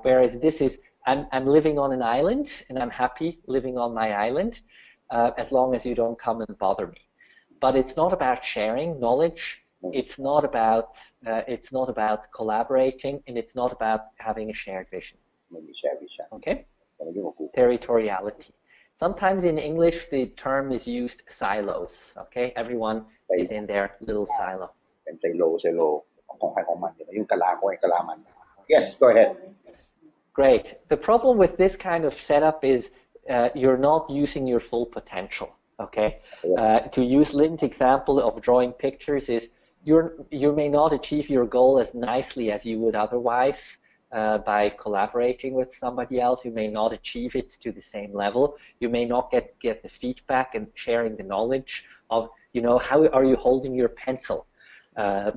Whereas this is, I'm living on an island and I'm happy living on my island as long as you don't come and bother me. But it's not about sharing knowledge. It's not about collaborating, and it's not about having a shared vision. Okay? Territoriality. Sometimes in English the term is used silos. Okay, everyone is in their little silo. Yes, go ahead. Great. The problem with this kind of setup is you're not using your full potential. Okay. To use Lynn's example of drawing pictures is you may not achieve your goal as nicely as you would otherwise. By collaborating with somebody else, you may not achieve it to the same level. You may not get the feedback and sharing the knowledge of, how are you holding your pencil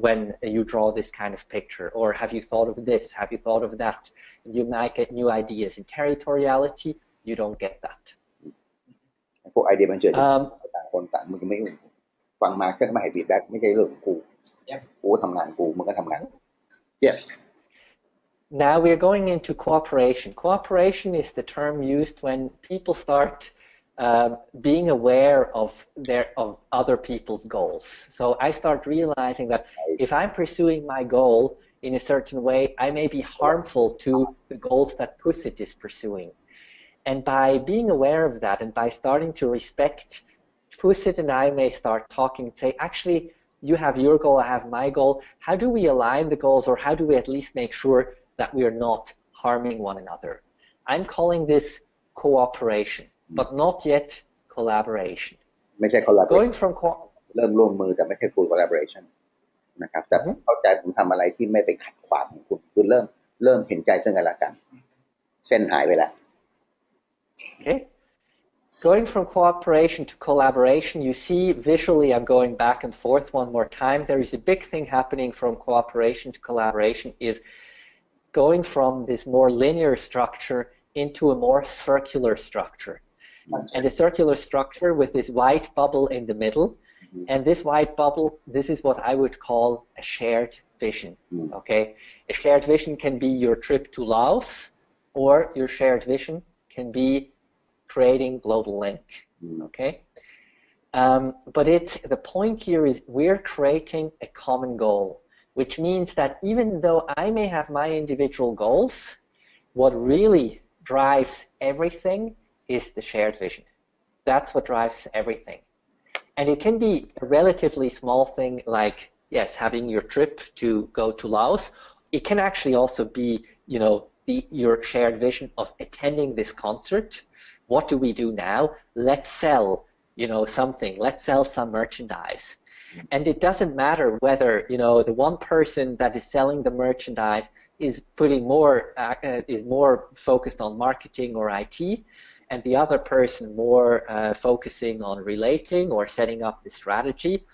when you draw this kind of picture, or have you thought of this, have you thought of that? And you might get new ideas. In territoriality, you don't get that. พวกไอเดียมันเกิดจากต่างคนต่างมึงไม่ฟังมาแค่ไม่ให้ฟีดแบ็กไม่ใช่เรื่องของกูกูทำงานกูมึงก็ทำงาน Yes. Now we're going into cooperation. Cooperation is the term used when people start being aware of other people's goals. So I start realizing that if I'm pursuing my goal in a certain way, I may be harmful to the goals that Pusit is pursuing. And by being aware of that and by starting to respect, Pusit and I may start talking and say, actually, you have your goal, I have my goal. How do we align the goals, or how do we at least make sure that we are not harming one another? I'm calling this cooperation, but not yet collaboration. ไม่ใช่ collaboration Going from เริ่มร่วมมือแต่ไม่ใช่ full collaboration นะครับแต่เข้าใจผมทำอะไรที่ไม่ไปขัดขวางของคุณคือเริ่มเห็นใจซึ่งกันและกันเส้นหายไปแล้ว Okay. Going from cooperation to collaboration, you see visually I'm going back and forth one more time. There is a big thing happening from cooperation to collaboration is going from this more linear structure into a more circular structure. And a circular structure with this white bubble in the middle. And this white bubble, this is what I would call a shared vision. Okay? A shared vision can be your trip to Laos, or your shared vision can be creating global link. Okay? But the point here is we're creating a common goal, which means that even though I may have my individual goals, what really drives everything is the shared vision. That's what drives everything. And it can be a relatively small thing like, yes, having your trip to go to Laos. It can actually also be, your shared vision of attending this concert. What do we do now? Let's sell, something. Let's sell some merchandise. And it doesn't matter whether, the one person that is selling the merchandise is is more focused on marketing or IT, and the other person more focusing on relating or setting up the strategy.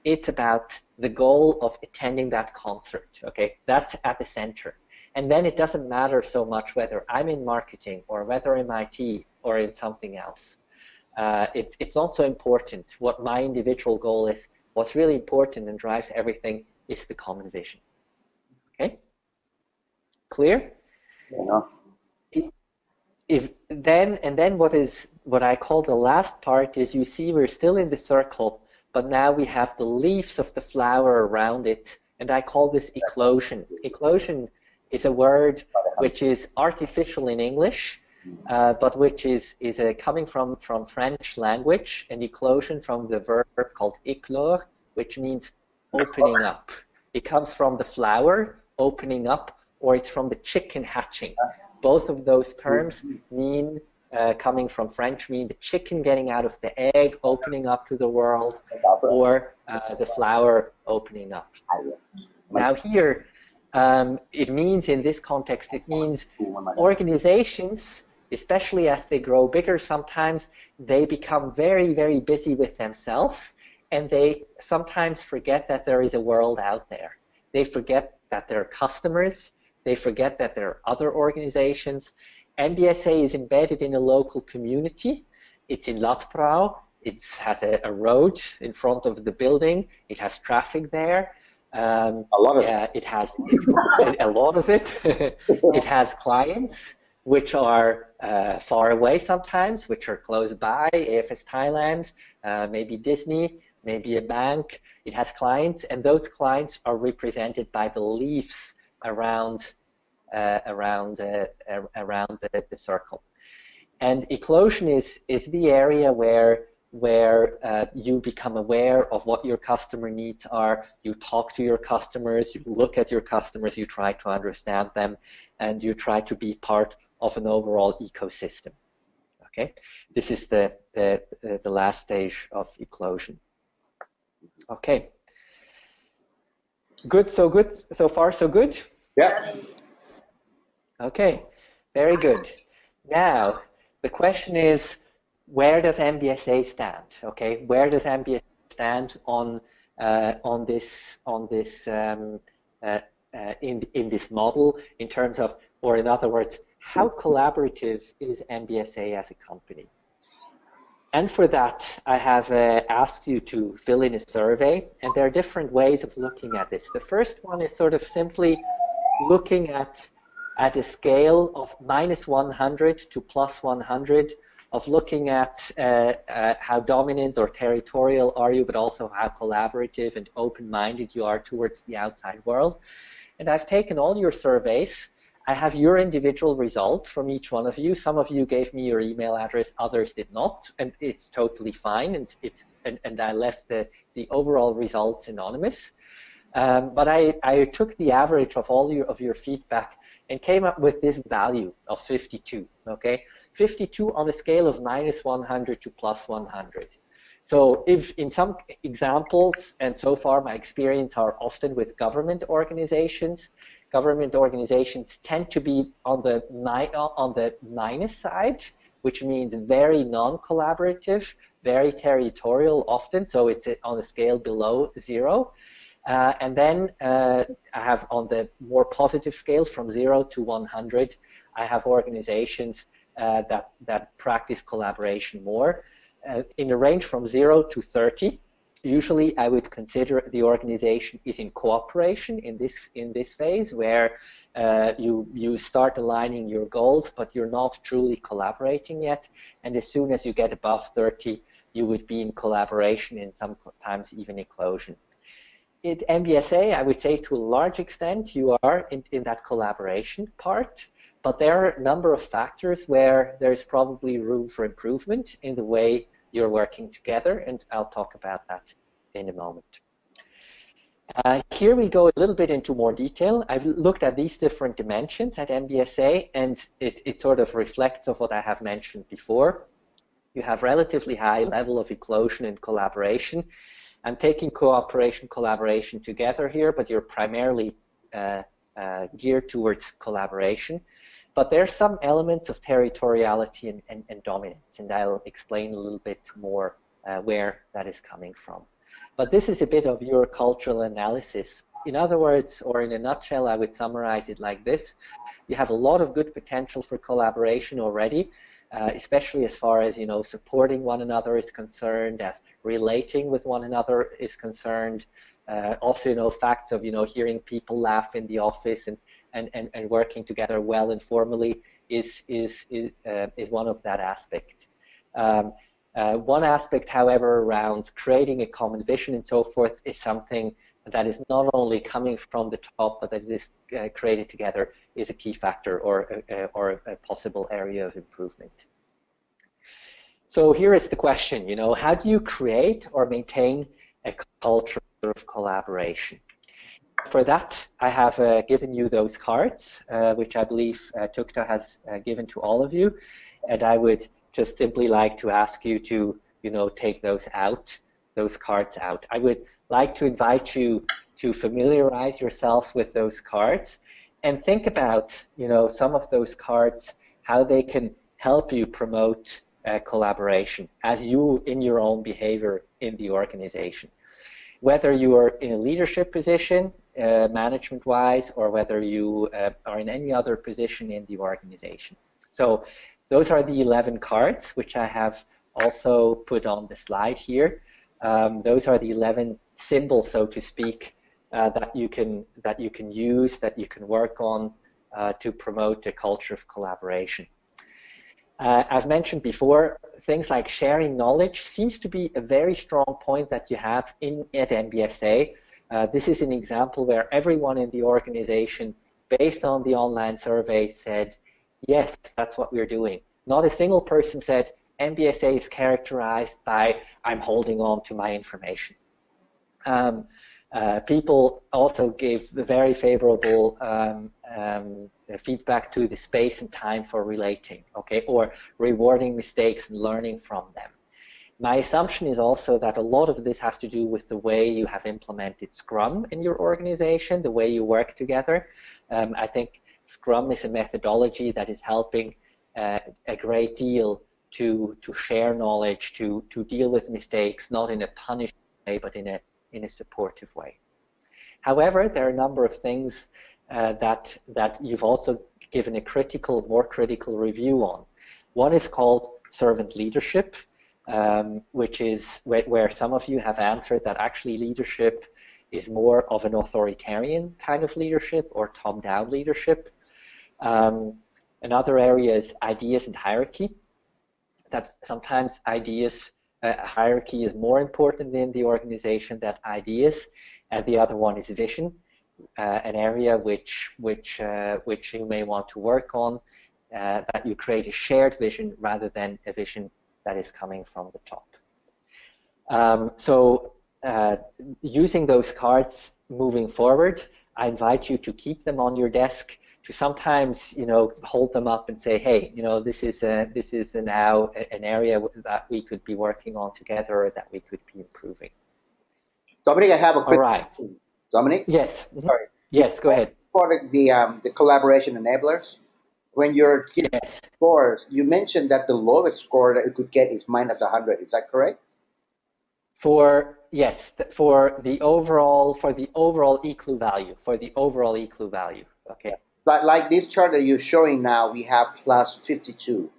It's about the goal of attending that concert. Okay, that's at the center. And then it doesn't matter so much whether I'm in marketing or whether I'm IT or in something else. It's not so important what my individual goal is. What's really important and drives everything is the common vision. Okay? Clear? Then what I call the last part is, you see we're still in the circle, but now we have the leaves of the flower around it, and I call this eclosion. Eclosion is a word which is artificial in English, but which is coming from French language, and eclosion from the verb called éclore, which means opening up. It comes from the flower opening up, or it's from the chicken hatching. Both of those terms mean, coming from French, mean the chicken getting out of the egg, opening up to the world, or the flower opening up. Now here, it means, in this context, it means organizations, especially as they grow bigger, sometimes they become very, very busy with themselves, and they sometimes forget that there is a world out there. They forget that there are customers, they forget that there are other organizations, MBSA is embedded in a local community. It's in Latbrau. It has a road in front of the building. It has traffic there. A lot of it has a lot of it. It has clients which are far away sometimes, which are close by, AFS Thailand, maybe Disney, maybe a bank. It has clients, and those clients are represented by the leaves around the circle. And eclosion is the area where you become aware of what your customer needs are. You talk to your customers, you look at your customers, you try to understand them, and you try to be part of an overall ecosystem. Okay, this is the last stage of eclosion. Okay, good. So far, so good. Yes. Okay, very good. Now the question is, where does MBSA stand? Okay, where does MBSA stand in this model in terms of, or in other words, how collaborative is MBSA as a company? And for that, I have asked you to fill in a survey, and there are different ways of looking at this. The first one is sort of simply looking at a scale of -100 to +100, of looking at how dominant or territorial are you, but also how collaborative and open-minded you are towards the outside world. And I've taken all your surveys. I have your individual results from each one of you. Some of you gave me your email address, others did not, and it's totally fine. And I left the overall results anonymous. But I took the average of all your feedback and came up with this value of 52. Okay, 52 on a scale of -100 to +100. So if in some examples, and so far my experience are often with government organizations tend to be on the minus side, which means very non-collaborative, very territorial often, so it's on a scale below 0. And then I have on the more positive scale from 0 to 100, I have organizations that practice collaboration more. In a range from 0 to 30, usually I would consider the organization is in cooperation in this phase, where you start aligning your goals, but you're not truly collaborating yet. And as soon as you get above 30, you would be in collaboration, and sometimes even eclosion. At MBSA, I would say to a large extent you are in that collaboration part, but there are a number of factors where there's probably room for improvement in the way you're working together, and I'll talk about that in a moment. Here we go a little bit into more detail. I've looked at these different dimensions at MBSA, and it sort of reflects of what I have mentioned before. You have relatively high level of eclosion and collaboration. I'm taking cooperation, collaboration together here, but you're primarily geared towards collaboration. But there's some elements of territoriality and dominance, and I'll explain a little bit more where that is coming from. But this is a bit of your cultural analysis. In other words, or in a nutshell, I would summarize it like this. You have a lot of good potential for collaboration already, especially as far as, supporting one another is concerned, as relating with one another is concerned. Also, facts of, hearing people laugh in the office and working together well informally is one of that aspect. One aspect, however, around creating a common vision and so forth is something that is not only coming from the top, but that is created together, is a key factor or a possible area of improvement. So here is the question, how do you create or maintain a culture of collaboration? For that, I have given you those cards, which I believe Tukta has given to all of you, and I would just simply like to ask you to, take those cards out. I would like to invite you to familiarize yourselves with those cards and think about, some of those cards, how they can help you promote collaboration as you in your own behavior in the organization. Whether you are in a leadership position, management-wise, or whether you are in any other position in the organization. So those are the 11 cards, which I have also put on the slide here. Those are the 11 symbols, so to speak, that you can use, that you can work on to promote a culture of collaboration. As mentioned before, things like sharing knowledge seems to be a very strong point that you have at MBSA. This is an example where everyone in the organization, based on the online survey, said, yes, that's what we're doing. Not a single person said, MBSA is characterized by, I'm holding on to my information. People also gave very favorable feedback to the space and time for relating, okay, or rewarding mistakes and learning from them. My assumption is also that a lot of this has to do with the way you have implemented Scrum in your organization, the way you work together. I think Scrum is a methodology that is helping a great deal to share knowledge, to deal with mistakes, not in a punishing way, but in a supportive way. However, there are a number of things that you've also given a more critical review on. One is called servant leadership, which is where some of you have answered that actually leadership is more of an authoritarian kind of leadership or top-down leadership. Another area is ideas and hierarchy, that sometimes hierarchy is more important in the organization than ideas, and the other one is vision, an area which you may want to work on, that you create a shared vision rather than a vision that is coming from the top. Using those cards moving forward, I invite you to keep them on your desk, to sometimes, hold them up and say, hey, this is now an area that we could be working on together, or that we could be improving. Dominic, I have a quick question. Dominic? Yes. Sorry. Yes, go ahead. For the collaboration enablers, when you're giving scores, you mentioned that the lowest score that you could get is -100. Is that correct? For the overall ECLU value. Okay. But like this chart that you're showing now, we have +52.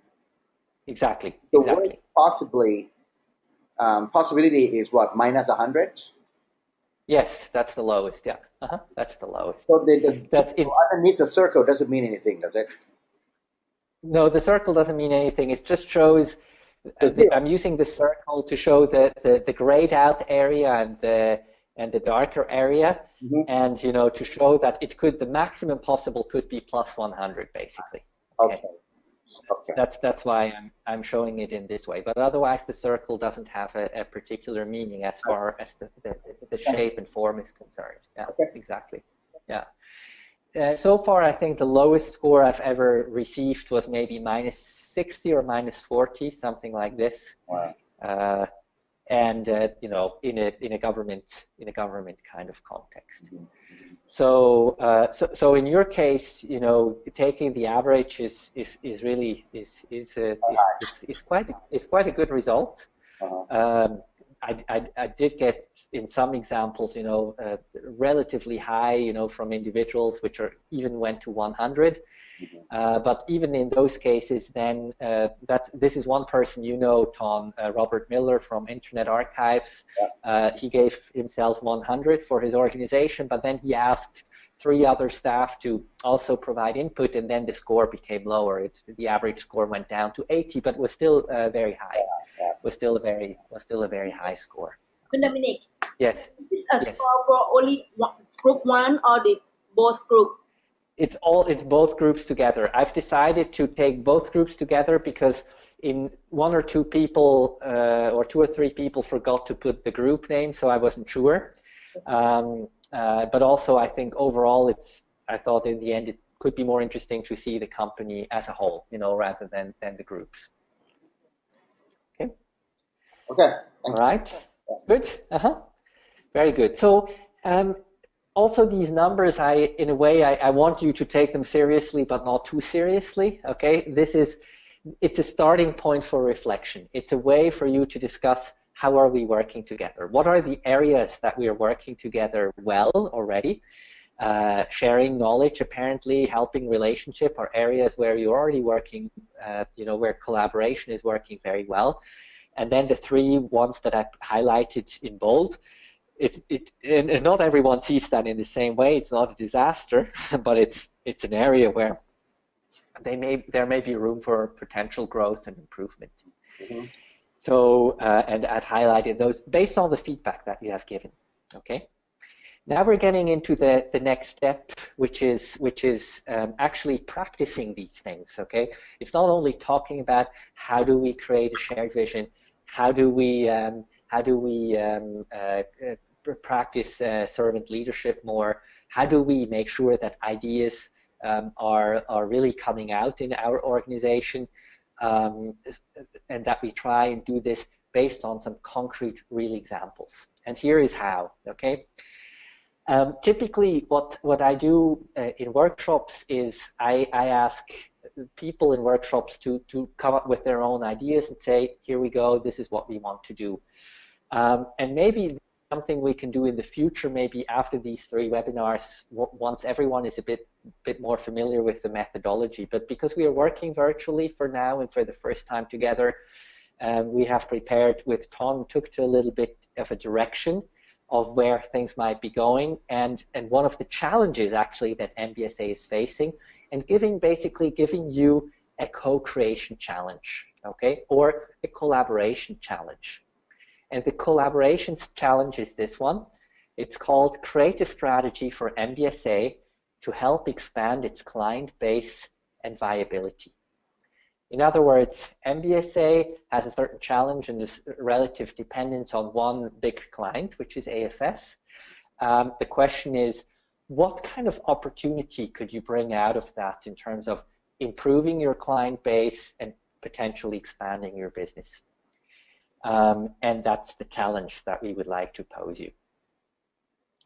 Exactly. The exactly. Possibility is what, -100? Yes, that's the lowest. Yeah, that's the lowest. So underneath the circle doesn't mean anything, does it? No, the circle doesn't mean anything. It just shows. I'm using the circle to show the grayed out area and the darker area, and to show that the maximum possible could be +100 basically. Okay. That's why I'm showing it in this way. But otherwise, the circle doesn't have a particular meaning as far as the shape and form is concerned. Yeah, exactly. Yeah. So far, I think the lowest score I've ever received was maybe -60 or -40, something like this. Wow. And in a government kind of context. So in your case, taking the average is quite a good result. I did get in some examples, relatively high, from individuals which even went to 100. But even in those cases, then this is one person, Tom, Robert Miller from Internet Archives. He gave himself 100 for his organization, but then he asked 3 other staff to also provide input, and then the score became lower. The average score went down to 80, but was still very high. Was still a very high score. Dominic. Yes. Is this a score for only group 1 or both groups? It's both groups together. I've decided to take both groups together because in 1 or 2 people or 2 or 3 people forgot to put the group name, so I wasn't sure. But also, I think overall, I thought in the end it could be more interesting to see the company as a whole, rather than the groups. Okay. Okay. All right. Good. Very good. So. Also, these numbers, in a way, I want you to take them seriously, but not too seriously. Okay, it's a starting point for reflection. It's a way for you to discuss how are we working together. What are the areas that we are working together well already? sharing knowledge, apparently helping relationship, are areas where you're already working, where collaboration is working very well. And then the 3 ones that I highlighted in bold, and not everyone sees that in the same way. It's not a disaster, but it's an area where there may be room for potential growth and improvement. Mm-hmm. So, and I've highlighted those based on the feedback that you have given. Okay. Now we're getting into the next step, which is actually practicing these things. Okay. It's not only talking about how do we create a shared vision, how do we practice servant leadership more, how do we make sure that ideas are really coming out in our organization, and that we try and do this based on some concrete real examples. And here is how. Okay. Typically what I do in workshops is I ask people in workshops to come up with their own ideas and say, here we go, this is what we want to do. And maybe something we can do in the future, maybe after these 3 webinars, once everyone is a bit more familiar with the methodology. But because we are working virtually for now and for the first time together, we have prepared with Tom, took to a little bit of a direction of where things might be going, and one of the challenges actually that MBSA is facing, and basically giving you a co-creation challenge, okay, or a collaboration challenge. And the collaboration challenge is this one. It's called Create a Strategy for MBSA to help expand its client base and viability. In other words, MBSA has a certain challenge and this relative dependence on one big client, which is AFS. The question is, what kind of opportunity could you bring out of that in terms of improving your client base and potentially expanding your business? And that's the challenge that we would like to pose you.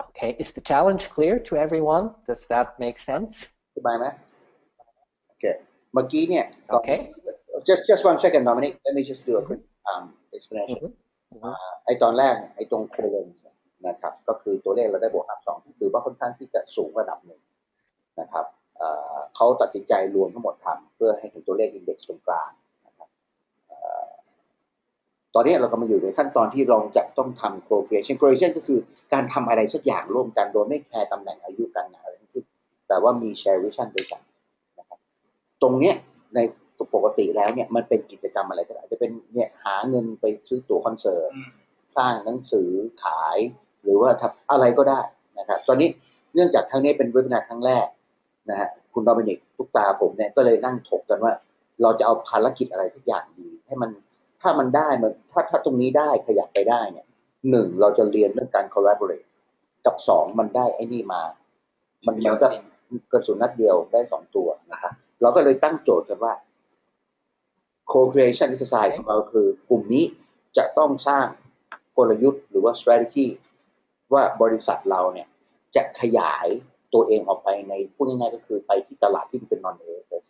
Okay, is the challenge clear to everyone? Does that make sense? Okay. เมื่อกี้เนี่ย Okay. Just 1 second, Dominic. Let me just do a quick explanation. ไอ้ตอนแรกไอ้ตรง covalence นะครับก็คือตัวเลขเราได้บวก2ถือว่าค่อนข้างที่จะสูงระดับหนึ่งนะครับเขาตัดสินใจรวมทั้งหมดทำเพื่อให้เห็นตัวเลข index ตรงกลางนะครับตอนนี้เรากำลังอยู่ในขั้นตอนที่เราจะต้องทำ co-creation ก็คือการทำอะไรสักอย่างร่วมกันโดยไม่แคร์ตำแหน่งอายุการงานอะไรทั้งสิ้นแต่ว่ามี share vision ด้วยกันนะครับตรงเนี้ยในปกติแล้วเนี่ยมันเป็นกิจกรรมอะไรก็ได้จะเป็นเนี่ยหาเงินไปซื้อตั๋วคอนเสิร์ตสร้างหนังสือขายหรือว่าทำอะไรก็ได้นะครับตอนนี้เนื่องจากครั้งนี้เป็นเวบินาร์ครั้งแรกนะฮะคุณโดมินิกทุกตาผมเนี่ยก็เลยนั่งถกกันว่าเราจะเอาภารกิจอะไรทุกอย่างดีให้มันถ้ามันได้มันถ้าตรงนี้ได้ขยับไปได้เนี่ย1เราจะเรียนเรื่องการ collaborate กับ2มันได้ไอ้นี่มามันก็กระสุนนัดเดียวได้2ตัวนะครับเราก็เลยตั้งโจทย์กันว่า co-creation exercise ของเราคือกลุ่มนี้จะต้องสร้างกลยุทธ์หรือว่า strategy ว่าบริษัทเราเนี่ยจะขยายตัวเองออกไปในพูดง่ายๆก็คือไปที่ตลาดที่เป็น non AFS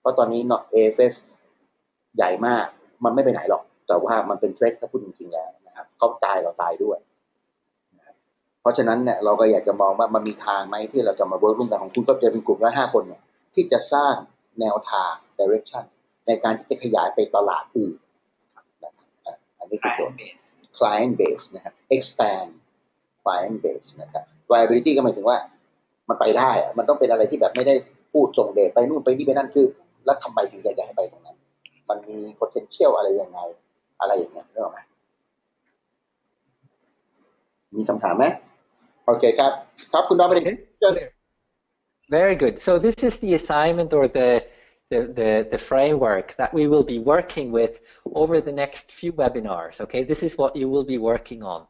เพราะตอนนี้ non AFS ใหญ่มากมันไม่ไปไหนหรอกแต่ว่ามันเป็นเทรดถ้าพูดจริงๆแล้วนะครับเขาตายเราตายด้วยนะครับเพราะฉะนั้นเนี่ยเราก็อยากจะมองว่ามันมีทางไหมที่เราจะมาเวิร์คร่วมกันของคุณก็จะเป็นกลุ่มละ5 คนเนี่ยที่จะสร้างแนวทาง direction ในการที่จะขยายไปตลาดอื่นอันนี้คือโจทย์ client base นะครับ expand client base นะครับ viability ก็หมายถึงว่ามันไปได้มันต้องเป็นอะไรที่แบบไม่ได้พูดส่งเดชไปนู่นไปนี่ไปนั่นคือแล้วทำไมถึงอยากจะให้ไปตรงนั้นมันมี potential อะไรยังไงอะไรอย่างเงี้ยรู้ไหมมีคำถามไหมโอเคครับครับคุณดอมไปดิ Very good. So this is the assignment or the framework that we will be working with over the next few webinars. Okay, this is what you will be working on.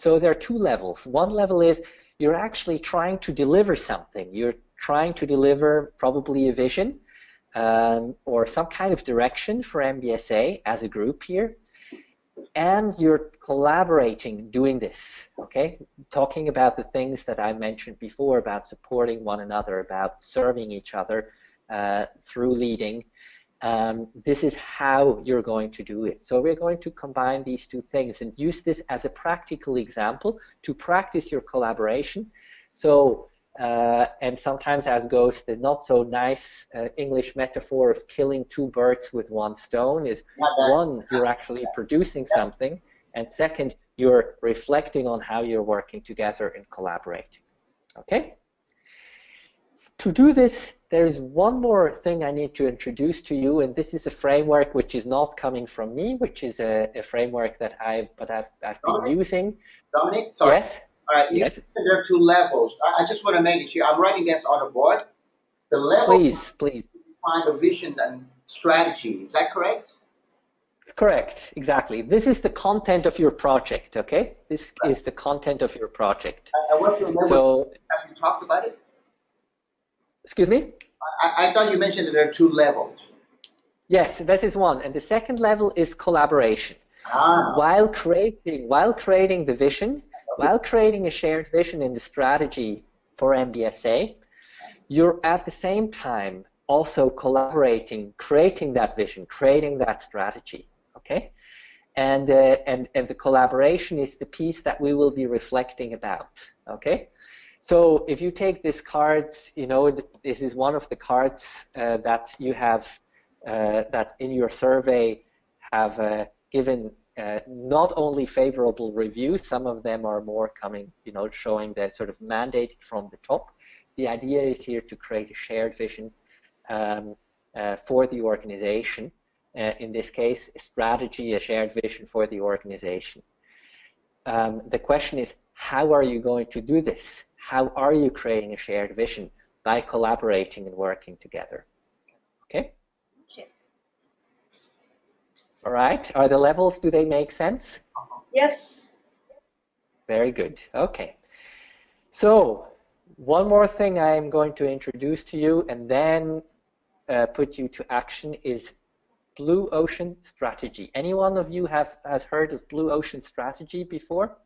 So there are 2 levels. One level is you're actually trying to deliver something. You're trying to deliver probably a vision or some kind of direction for MBSA as a group here. And you're collaborating doing this, okay? Talking about the things that I mentioned before about supporting one another, about serving each other through leading. This is how you're going to do it. So we're going to combine these 2 things and use this as a practical example to practice your collaboration. So and sometimes, as goes the not so nice English metaphor of killing two birds with one stone, is one, you're actually producing something, and second, you're reflecting on how you're working together and collaborating. Okay? To do this, there's one more thing I need to introduce to you, and this is a framework which is not coming from me, which is a framework that I've been using. Dominic, sorry. Yes? All right, yes. There are two levels. I just want to make it clear. I'm writing this on the board. The level Please. Define a vision and strategy. Is that correct? Correct, exactly. This is the content of your project, okay? This is the content of your project. I want to remember, so, have you talked about it? Excuse me? I thought you mentioned that there are two levels. Yes, this is one. And the second level is collaboration. While creating the vision, while creating a shared vision in the strategy for MBSA, you're at the same time also collaborating, creating that vision, creating that strategy, okay? And the collaboration is the piece that we will be reflecting about, okay? So if you take these cards, you know, this is one of the cards that you have, that in your survey have given not only favorable reviews, some of them are more coming, you know, showing the sort of mandated from the top. The idea is here to create a shared vision for the organization. In this case, a strategy, a shared vision for the organization. The question is, how are you going to do this? How are you creating a shared vision? By collaborating and working together. Okay? All right. Are the levels, do they make sense? Yes. Very good. Okay. So, one more thing I'm going to introduce to you and then put you to action is Blue Ocean Strategy. Any one of you has heard of Blue Ocean Strategy before?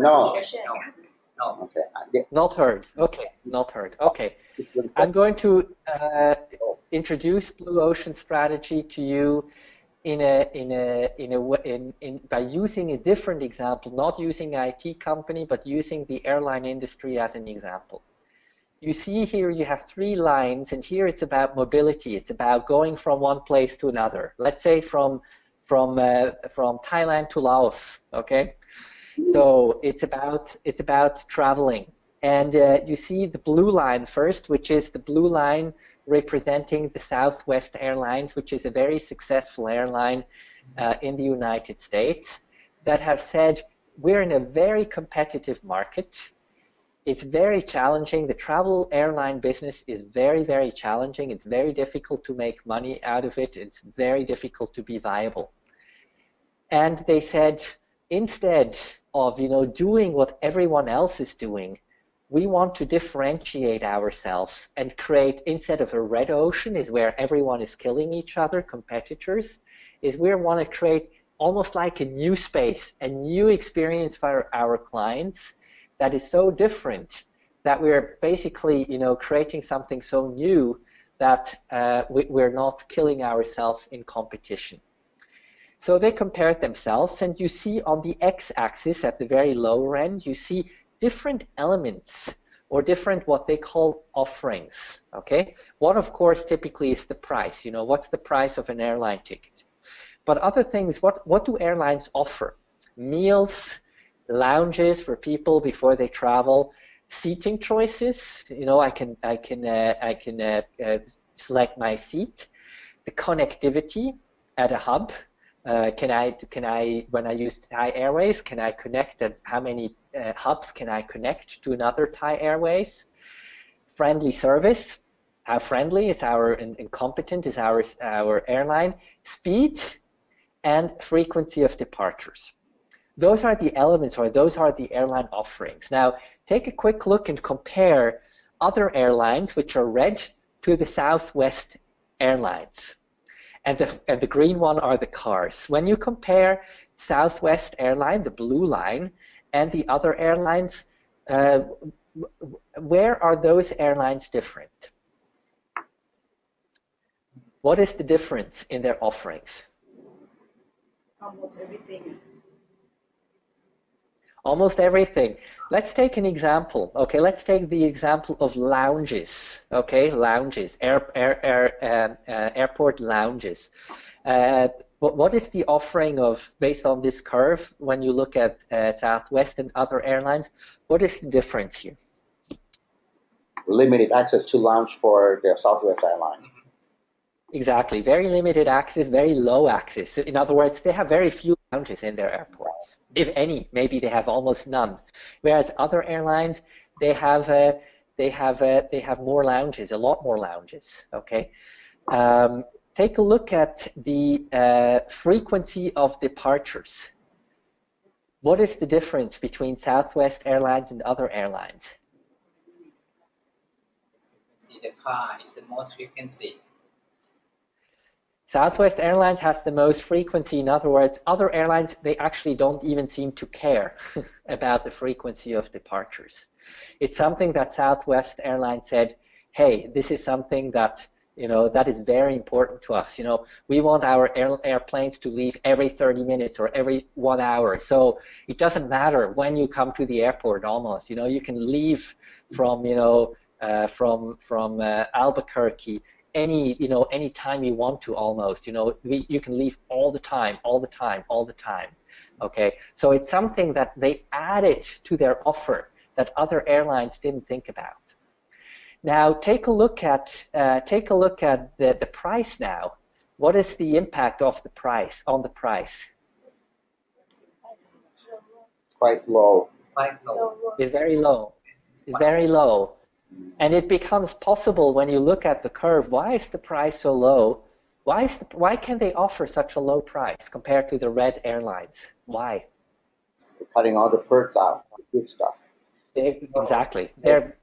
No. Okay. Not heard. Okay. Not heard. Okay. I'm going to introduce Blue Ocean Strategy to you by using a different example, not using an IT company, but using the airline industry as an example. You see here you have three lines, and here it's about mobility. It's about going from one place to another. Let's say from Thailand to Laos. Okay, so it's about traveling. And you see the blue line first, which is the blue line representing the Southwest Airlines, which is a very successful airline in the United States, that have said, we're in a very competitive market. It's very challenging. The travel airline business is very, very challenging. It's very difficult to make money out of it. It's very difficult to be viable. And they said, instead of, you know, doing what everyone else is doing, we want to differentiate ourselves and create, instead of a red ocean, is where everyone is killing each other, competitors, is we want to create almost like a new space, a new experience for our clients that is so different that we're basically, you know, creating something so new that we're not killing ourselves in competition. So they compared themselves, and you see on the x-axis at the very lower end, you see different elements or different what they call offerings, okay? One, of course, typically is the price. You know, what's the price of an airline ticket? But other things, what do airlines offer? Meals, lounges for people before they travel, seating choices. You know, I can select my seat. The connectivity at a hub. Can I when I use Thai Airways, can I connect at how many hubs can I connect to another Thai Airways? Friendly service. How friendly is our and competent is our airline? Speed and frequency of departures. Those are the elements, or those are the airline offerings. Now, take a quick look and compare other airlines, which are red, to the Southwest Airlines. And the green one are the cars. When you compare Southwest Airline, the blue line, and the other airlines, where are those airlines different? What is the difference in their offerings? Almost everything. Almost everything. Let's take an example. Okay, let's take the example of lounges. Okay, lounges, airport lounges. What is the offering of, based on this curve, when you look at Southwest and other airlines? What is the difference here? Limited access to lounge for the Southwest airline. Exactly, very limited access, very low access. So in other words, they have very few lounges in their airports, if any. Maybe they have almost none. Whereas other airlines, they have more lounges, a lot more lounges. Okay, take a look at the frequency of departures. What is the difference between Southwest Airlines and other airlines? See, the car is the most frequency. Southwest Airlines has the most frequency. In other words, other airlines, they actually don't even seem to care about the frequency of departures. It's something that Southwest Airlines said, hey, this is something that, that is very important to us. We want our airplanes to leave every 30 minutes or every 1 hour. So it doesn't matter when you come to the airport almost. You can leave from, from Albuquerque any time you want to almost. You can leave all the time. Okay, so it's something that they added to their offer that other airlines didn't think about. Now take a look at the price now. What is the impact of the price on the price? Quite low. It's very low. It's very low. And it becomes possible when you look at the curve. Why is the price so low? Why can they offer such a low price compared to the red airlines? Why? They're cutting all the perks out, good stuff. Exactly. They're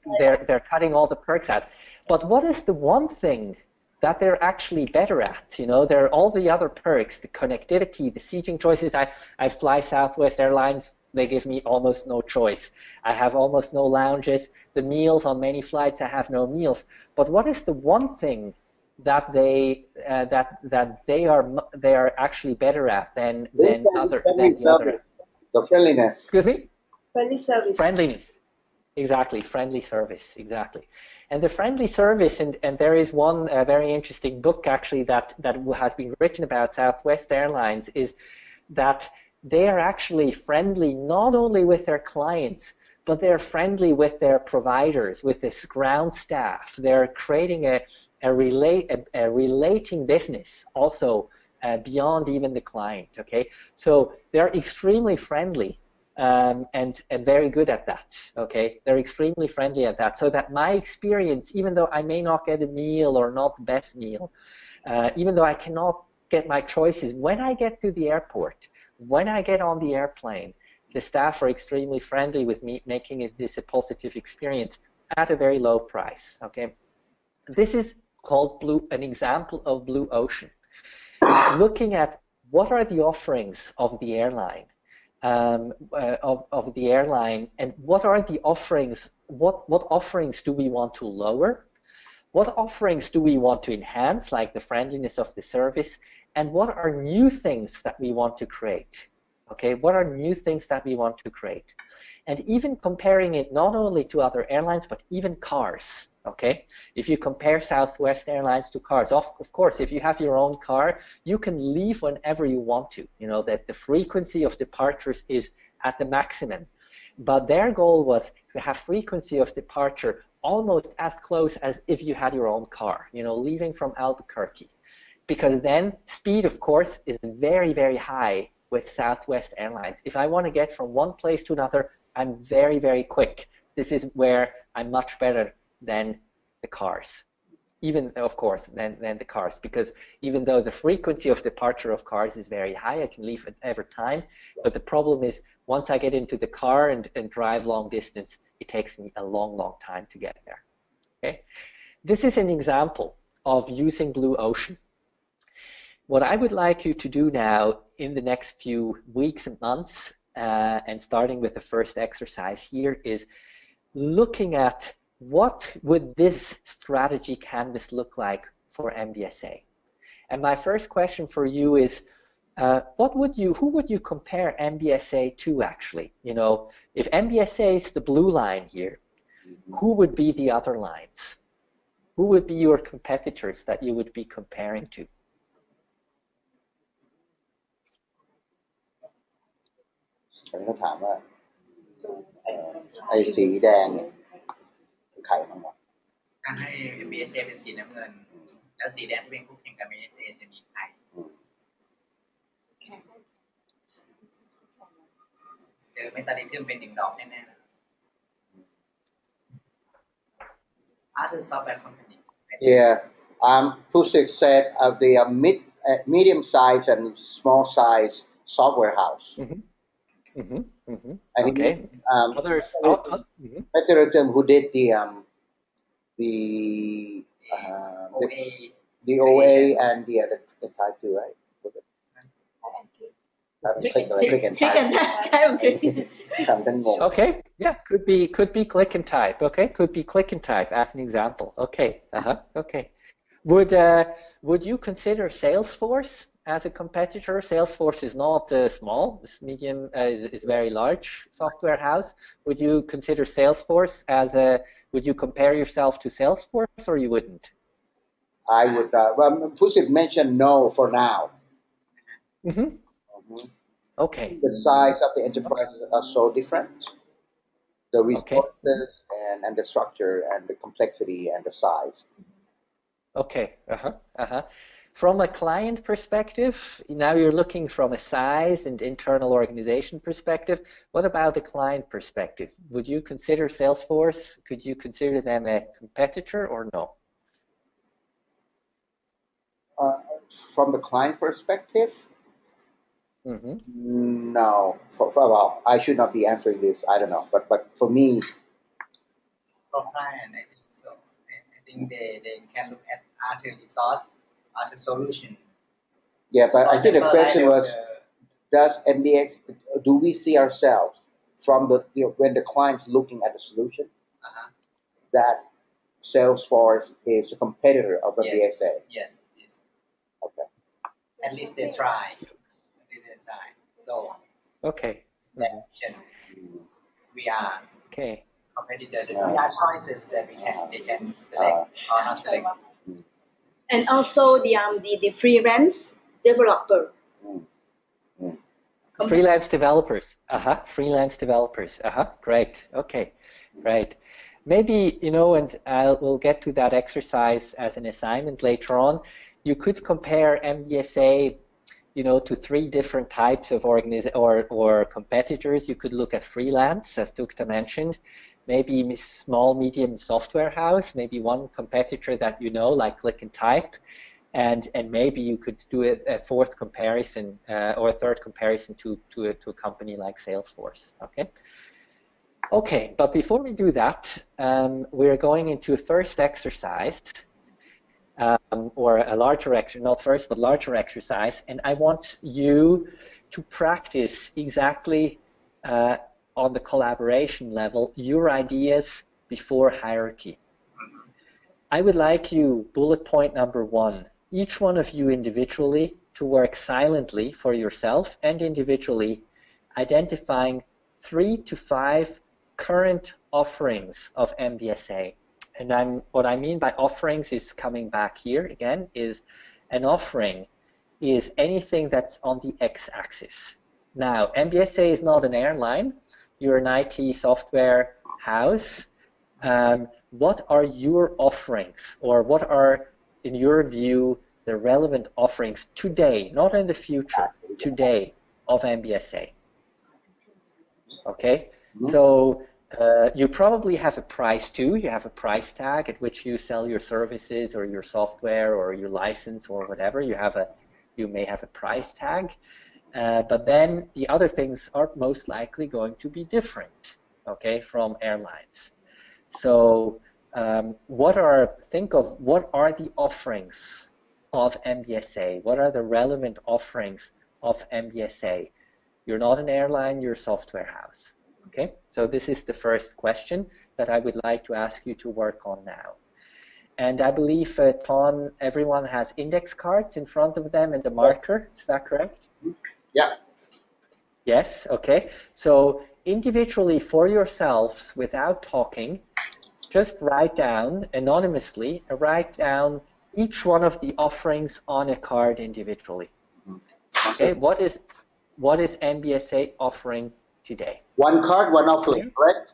cutting all the perks out. But what is the one thing that they're actually better at? There are all the other perks, the connectivity, the seating choices. I fly Southwest Airlines. They give me almost no choice. I have almost no lounges. The meals on many flights, I have no meals. But what is the one thing that they are actually better at than the other? The friendliness. Excuse me? Friendly service. Friendliness. Exactly, friendly service. Exactly. And the friendly service, and there is one very interesting book actually that has been written about Southwest Airlines, is that they are actually friendly not only with their clients, but they're friendly with their providers, with this ground staff. They're creating a relating business also beyond even the client. Okay, so they're extremely friendly and very good at that. Okay, they're extremely friendly at that. So that my experience, even though I may not get a meal or not the best meal, even though I cannot get my choices, when I get to the airport, when I get on the airplane, the staff are extremely friendly with me, making this a positive experience at a very low price. Okay, this is called an example of blue ocean. Looking at what are the offerings of the airline, and what are the offerings? What offerings do we want to lower? What offerings do we want to enhance, like the friendliness of the service? And what are new things that we want to create? Okay, what are new things that we want to create? And even comparing it not only to other airlines, but even cars. Okay, if you compare Southwest Airlines to cars, of course, if you have your own car, you can leave whenever you want to. That the frequency of departures is at the maximum. But their goal was to have frequency of departure almost as close as if you had your own car, leaving from Albuquerque. Because then speed, of course, is very, very high with Southwest Airlines. If I want to get from one place to another, I'm very, very quick. This is where I'm much better than the cars. Even, of course, than the cars. Because even though the frequency of departure of cars is very high, I can leave at every time. But the problem is, once I get into the car and drive long distance, it takes me a long, long time to get there. Okay? This is an example of using blue ocean. What I would like you to do now in the next few weeks and months, and starting with the first exercise here, is looking at what would this strategy canvas look like for MBSA. And my first question for you is, who would you compare MBSA to actually? You know, if MBSA is the blue line here, who would be the other lines? Who would be your competitors that you would be comparing to? อันนี้เขาถามว่าไอ้สีแดงเนี่ยคือใครบ้างวะ ถ้าให้ MBSA เป็นสีน้ำเงินแล้วสีแดงที่เป็นคู่แข่งกับ MBSA จะมีใครเจอเมตาลิทึมเป็น1 ดอกแน่ๆ Other software company Yeah, Pusik said they are medium size and small size software house. And Okay. Others. Mechanism who did the OA and the type 2, right? Click and type. Okay, yeah, could be click and type. Okay, could be click and type as an example. Okay, okay. Would you consider Salesforce as a competitor? Salesforce is not small. It's medium. Is very large software house. Would you consider Salesforce as a? Would you compare yourself to Salesforce, or you wouldn't? I would. Well, Pusik mentioned no for now. Okay. The size of the enterprises are so different. The resources and the structure and the complexity and the size. Okay. From a client perspective, now you're looking from a size and internal organization perspective. What about the client perspective? Would you consider Salesforce? Could you consider them a competitor or no? From the client perspective, no. Well, I should not be answering this. I don't know, but for me, for client, I think so. I think they can look at other resource, other solution. Yeah, but I think the question was, do we see ourselves from when the client's looking at the solution that Salesforce is a competitor of MBSA? Yes. Okay. At least they try. So. Okay. We are. Okay. Competitors. We are choices that they can select or not select. And also the freelance developer. Freelance developers. Freelance developers. Great. Okay. Right. Maybe, and we'll get to that exercise as an assignment later on. You could compare MBSA, to 3 different types of or competitors. You could look at freelance, as Dukta mentioned, maybe small, medium software house, maybe one competitor that like click and type, and maybe you could do a 4th comparison or a 3rd comparison to a company like Salesforce. Okay, but before we do that, we're going into a first exercise, or a larger exercise, not first, but larger exercise, and I want you to practice exactly on the collaboration level your ideas before hierarchy. I would like you, bullet point number 1, each one of you individually to work silently for yourself and individually, identifying 3 to 5 current offerings of MBSA. And what I mean by offerings is coming back here again, is an offering is anything that's on the x-axis. Now, MBSA is not an airline. You're an IT software house. What are your offerings, or what are, in your view, the relevant offerings today, not in the future, today, of MBSA? Okay, so you probably have a price too. You have a price tag at which you sell your services or your software or your license or whatever. You may have a price tag, but then the other things are most likely going to be different, okay, from airlines. So think of what are the offerings of MBSA? What are the relevant offerings of MBSA? You're not an airline, you're a software house. Okay, so this is the first question that I would like to ask you to work on now. And I believe, Ton, everyone has index cards in front of them and a marker. Is that correct? Yeah. Yes, okay. So individually for yourselves, without talking, just write down anonymously, write down each one of the offerings on a card individually. Okay, what is MBSA offering today? One card, one offering, correct?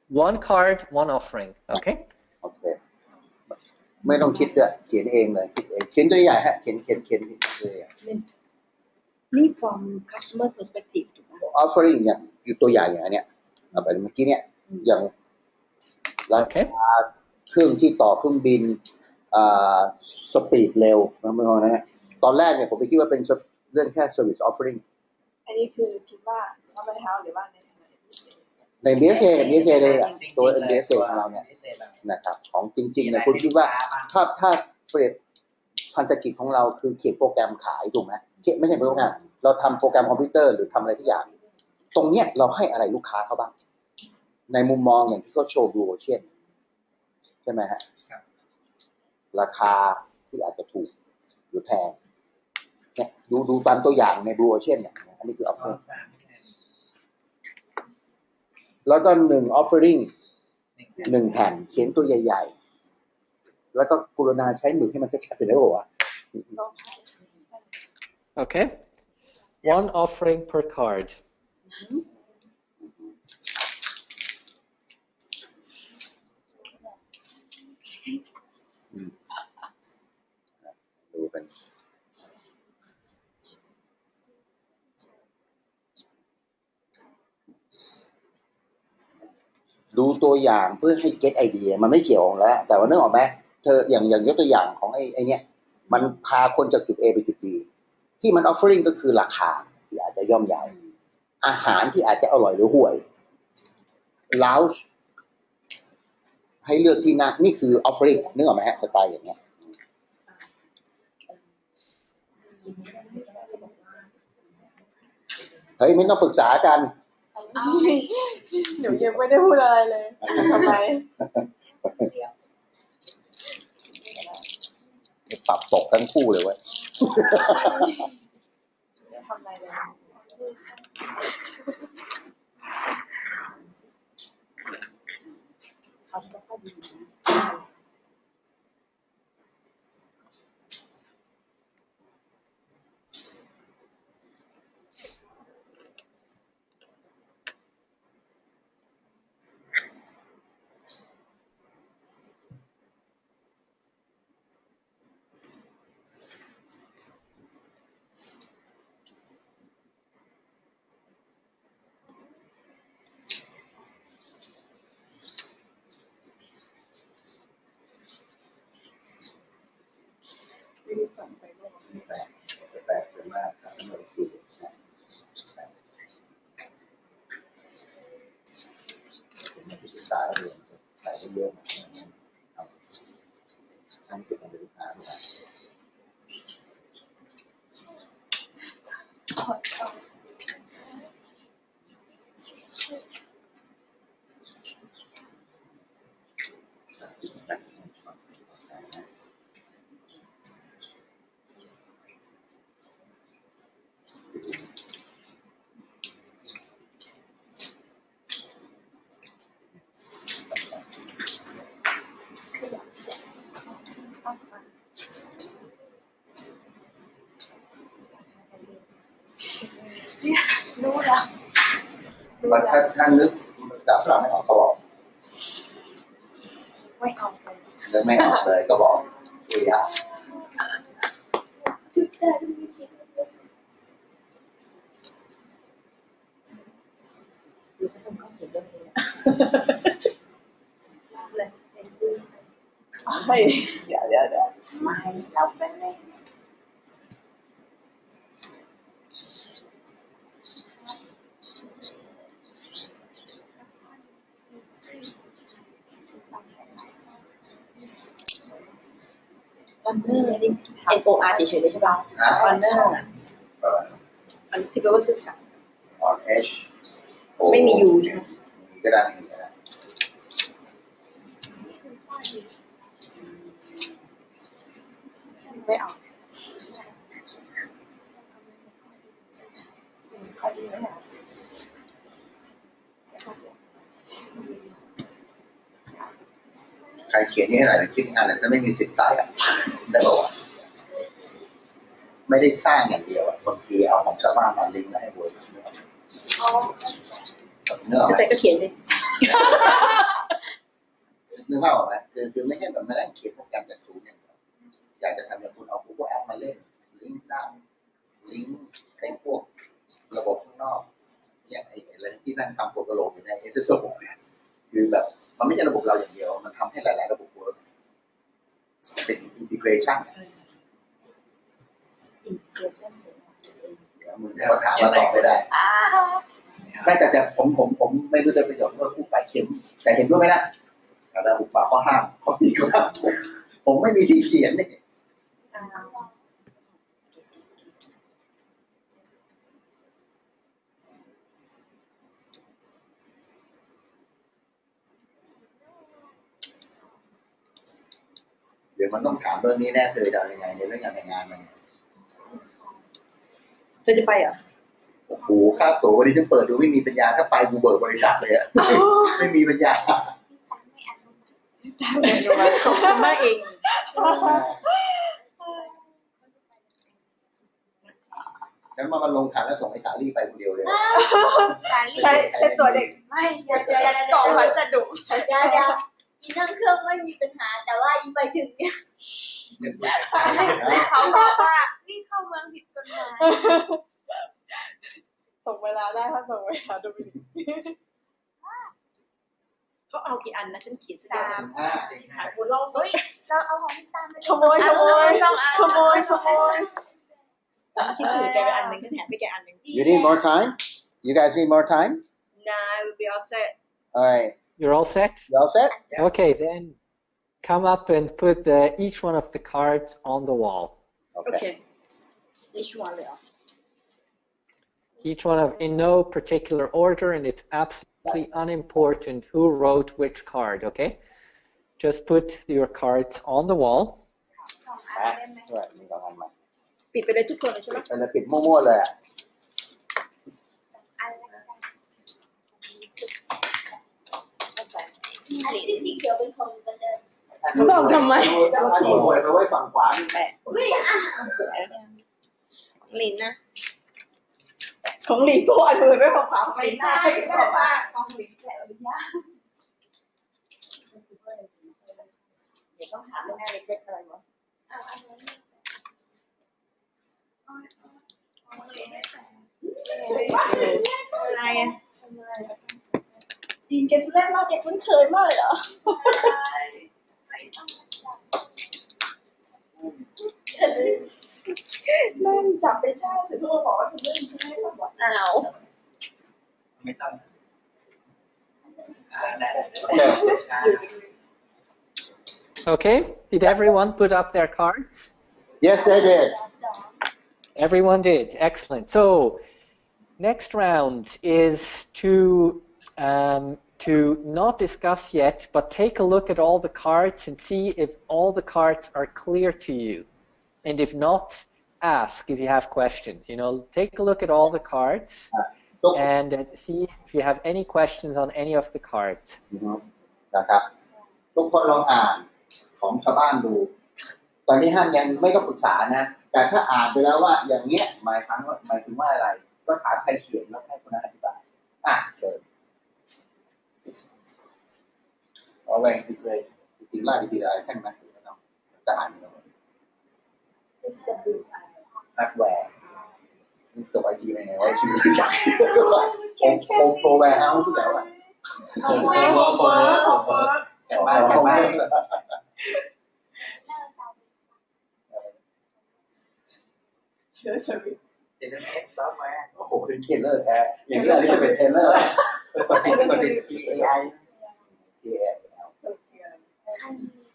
One card, one offering. Okay. โอเคไม่ต้องคิดด้วยเขียนเองเลยเขียนตัวใหญ่ฮะเขียนตัวใหญ่ นี่ from customer perspective ถูกไหม offering อย่างอยู่ตัวใหญ่อย่างอันเนี้ยแบบเมื่อกี้เนี่ยอย่างราคาเครื่องที่ต่อเครื่องบินสปีดเร็วนะไม่พอนะตอนแรกเนี่ยผมไปคิดว่าเป็นเรื่องแค่ service offering อันนี้คือคิดว่าเขาไม่เท้าหรือว่าใน MBSA เลยอ่ะตัว MBSA ของเราเนี่ยนะครับของจริงๆเนี่ยคุณคิดว่าถ้าเปรียบพันธกิจของเราคือเขียนโปรแกรมขายถูกไหมไม่ใช่โปรแกรมเราทำโปรแกรมคอมพิวเตอร์หรือทำอะไรทุกอย่างตรงเนี้ยเราให้อะไรลูกค้าเขาบ้างในมุมมองอย่างที่เขาโชว์ดูเช่นใช่ไหมฮะราคาที่อาจจะถูกหรือแพงเนี่ยดูตามตัวอย่างในบูโอเช่นเนี่ยอันนี้คือ offering แล้วก็1 offering 1แผ่นเขียนตัวใหญ่ๆแล้วก็กรุณาใช้มือให้มันชัดๆไปได้ป่าววะ Okay. One offering per card.ดูตัวอย่างเพื่อให้เก็ตไอเดียมันไม่เกี่ยวแล้วแต่ว่านึกออกไหมเธออย่างยกตัวอย่างของไอเนี้ยมันพาคนจากจุด A ไปจุด B ที่มัน offering ก็คือราคาที่อาจจะย่อมเยาอาหารที่อาจจะอร่อยหรือห่วย lounge ให้เลือกที่นั่งนี่คือ offering นึกออกไหมฮะสไตล์อย่างเงี้ยเฮ้ยไม่ต้องปรึกษากันหนูยังไม่ได้พูดอะไรเลยทำไมปรับตกทั้งคู่เลยเว้ยทำอะไรเลยแปลกเป็นมากครับไม่ได้คุยศึกษาเรียนใส่เยอะทั้งเก็บมาเป็นลูกค้าด้วยรู้แล้ว ถ้านึกจับเราไม่ออกก็บอก ไม่เอาเลย แล้วไม่ออกเลยก็บอกอย่าดูจะเป็นข้อเขียนเรื่องนี้ เฮ้ยเดี๋ยวไม่เราเป็นเลยวันเนอร์นี่ NOR เฉยๆเลยใช่ป่ะวันเนอร์อันที่แปลว่าศึกษา on H ไม่มี U ใช่ไหม ก็ได้ไม่มีก็ได้ ไม่เอาข้อดีไหมคะใครเขียนนี่ให้หน่อยคิดงานแต่ไม่มีสิทธิ์ใช้อ่ะได้บอกว่าไม่ได้สร้างอย่างเดียวบางทีเอาของชาวบ้านมาลิงก์แล้วให้เวิร์กเนื้อไหม ใจก็เขียนดิ นึกภาพออกไหมคือไม่ใช่แบบมานั่งเขียนโปรแกรมจากศูนย์อย่างเดียวอยากจะทำอย่างคุณเอาGoogle App มาเล่นลิงก์สร้างลิงก์ให้พวกระบบข้างนอกเนี่ยไอ้อะไรที่นั่งทำโปรแกรมอยู่ในเอสเซสโซเนี่ยคือแบบมันไม่ใช่ระบบเราอย่างเดียวมันทำให้หลายๆระบบเวิร์กเป็นอินทิเกรชันเดี๋ยวมึงเขาถามมาตอบไม่ได้ไม่แต่ผมไม่รู้จะประโยชน์ว่าผู้ไปเขียนแต่เห็นด้วยไหมนะระบุปากข้อห้ามข้อนี้ก็ผมไม่มีที่เขียนนี่เดี๋ยวมันต้องถามเรื่องนี้แน่เธอจะยังไงในเรื่องงานแต่งงานมันเธอจะไปเหรอโอ้โหค่าตั๋ววันนี้จะเปิดดูไม่มีปัญญาถ้าไปกูเบิกบริษัทเลยอะไม่มีปัญญาขอบคุณมากเองงั้นมาลงขันแล้วส่งไอ้สาลี่ไปคนเดียวเลยใช่ตัวเด็กไม่อย่าเกาะพัสดุอย่าอีนั่งเครื่องไม่มีปัญหาแต่ว่าอีไปถึงเนี่ยเขาบอกว่านี่เข้าเมืองผิดกฎหมายส่งเวลาได้ถ้าส่งเวลาดูมินิเขาเอากี่อันนะฉันเขียน3ขายบุญรอบเฮ้ยเราเอาของพี่ตามไปขโมยคิดถือแกไปอันนึงฉันแถมไปแกอันนึง You need more time? You guys need more time? Nah, we'll be all set. All right. You're all set? You all set? Yeah. Okay, then come up and put each one of the cards on the wall. Okay. Each one, Each one in no particular order, and it's absolutely unimportant who wrote which card, okay? Just put your cards on the wall. มี2อันใหม่ปิดไปเลยทุกคนเลยใช่ไหมไปเลยปิดมั่วๆเลยอ่ะอันนี้สีเขียวเป็นของกันเลยบอกทำไมถูกหวยไปไว้ฝั่งขวานี่แม่ลินนะของหลีก็อันเลยไม่พอไม่ได้บอกว่าของหลีแหละลินนะเดี๋ยวต้องถามแม่เลยเจ็ดอะไรวะอะไรอ่ะยิงแกทุเรศมากแกคุ้นเคยมากเลยเหรอนั่นจับไปใช่ถึงโทรบอกว่าถึงเรื่องใช่ไหมบอกอ้าวไม่ต้องOkay, did everyone put up their cards? Yes, they did. Everyone did. Excellent. So, next round is to not discuss yet, but take a look at all the cards and see if all the cards are clear to you. And if not, ask if you have questions. Take a look at all the cards and see if you have any questions on any of the cards. นะครับทุกคนลองอ่านของชาวบ้านดูตอนนี้ห้ามยังไม่ต้องปรึกษานะแต่ถ้าอ่านไปแล้วว่าอย่างเงี้ยหมายถึงว่าอะไรก็ถามใครเขียนแล้วให้คนนั้นอธิบายเชิญเอาแหวงสิเลยจริงๆไล่ไปทีละแค่นั้นเนาะจะอ่านเนาะนักแหวงจบไอทีเป็นไงวะชีวิตผมโปรแวร์เฮาส์ทุกอย่างว่ะแข่งบ้านเดี๋ยวจะเอฟซอฟต์แวร์โอ้โหเป็นเทเลอร์แท้อย่างนี้จะเป็นเทเลอร์กดติด AI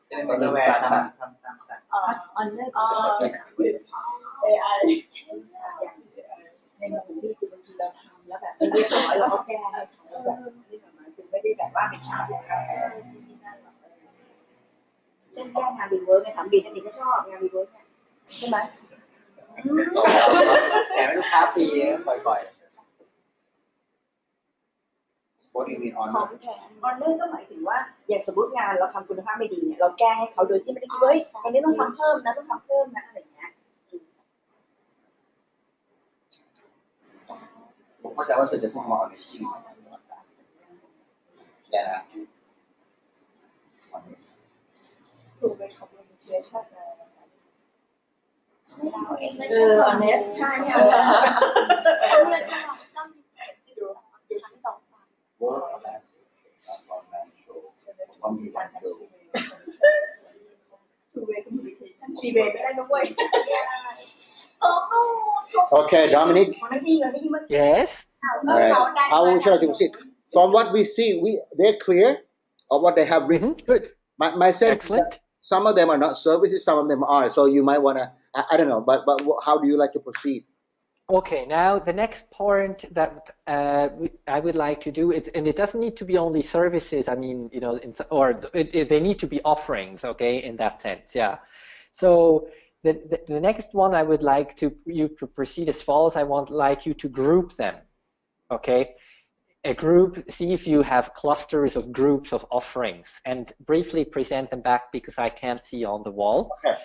จะได้เป็นซอฟต์แวร์ทำตามสั่งอันนี้AI ในมือที่คือเราทำแล้วแบบไม่เรียบร้อยแล้วก็แก้ให้เขาแบบไม่สามารถไม่ได้แบบว่าไปช้าเช่นแก้งานรีเวิร์กไงถามบีนั่นเองก็ชอบงานรีเวิร์ก ใช่ไหม แถมให้ลูกค้าฟรีบ่อย What do you mean ขอ honor งแถมออเนอร์ก็หมายถึงว่าอย่างสมมติงานเราทำคุณภาพไม่ดีเนี่ยเราแก้ให้เขาโดยที่ไม่ได้คิดว่าเฮ้ยวันนี้ต้องทำเพิ่มนะต้องทำเพิ่มนะอะไรอย่างเงี้ย ผมเข้าใจว่าเธอจะพูดว่า honesty แค่นั้น ถูกเป็น communication honest ใช่เนี่ย work and financial ความมีวันเกิด two way communication three way ไม่ได้นะเว้ย Okay Dominic ของนั่นดีเลยไม่ดีมัน Yes. Alright. How should I proceed? From what we see, they're clear of what they have written. Good. My sense is Excellent. that some of them are not services, some of them are. So you might want to, I don't know, but how do you like to proceed? Okay, now the next point that I would like to do, and it doesn't need to be only services. I mean, you know, they need to be offerings. Okay, in that sense, yeah. So the next one I would like you to proceed as follows. I want like you to group them. Okay, a group. See if you have clusters of groups of offerings, and briefly present them back because I can't see on the wall. Okay.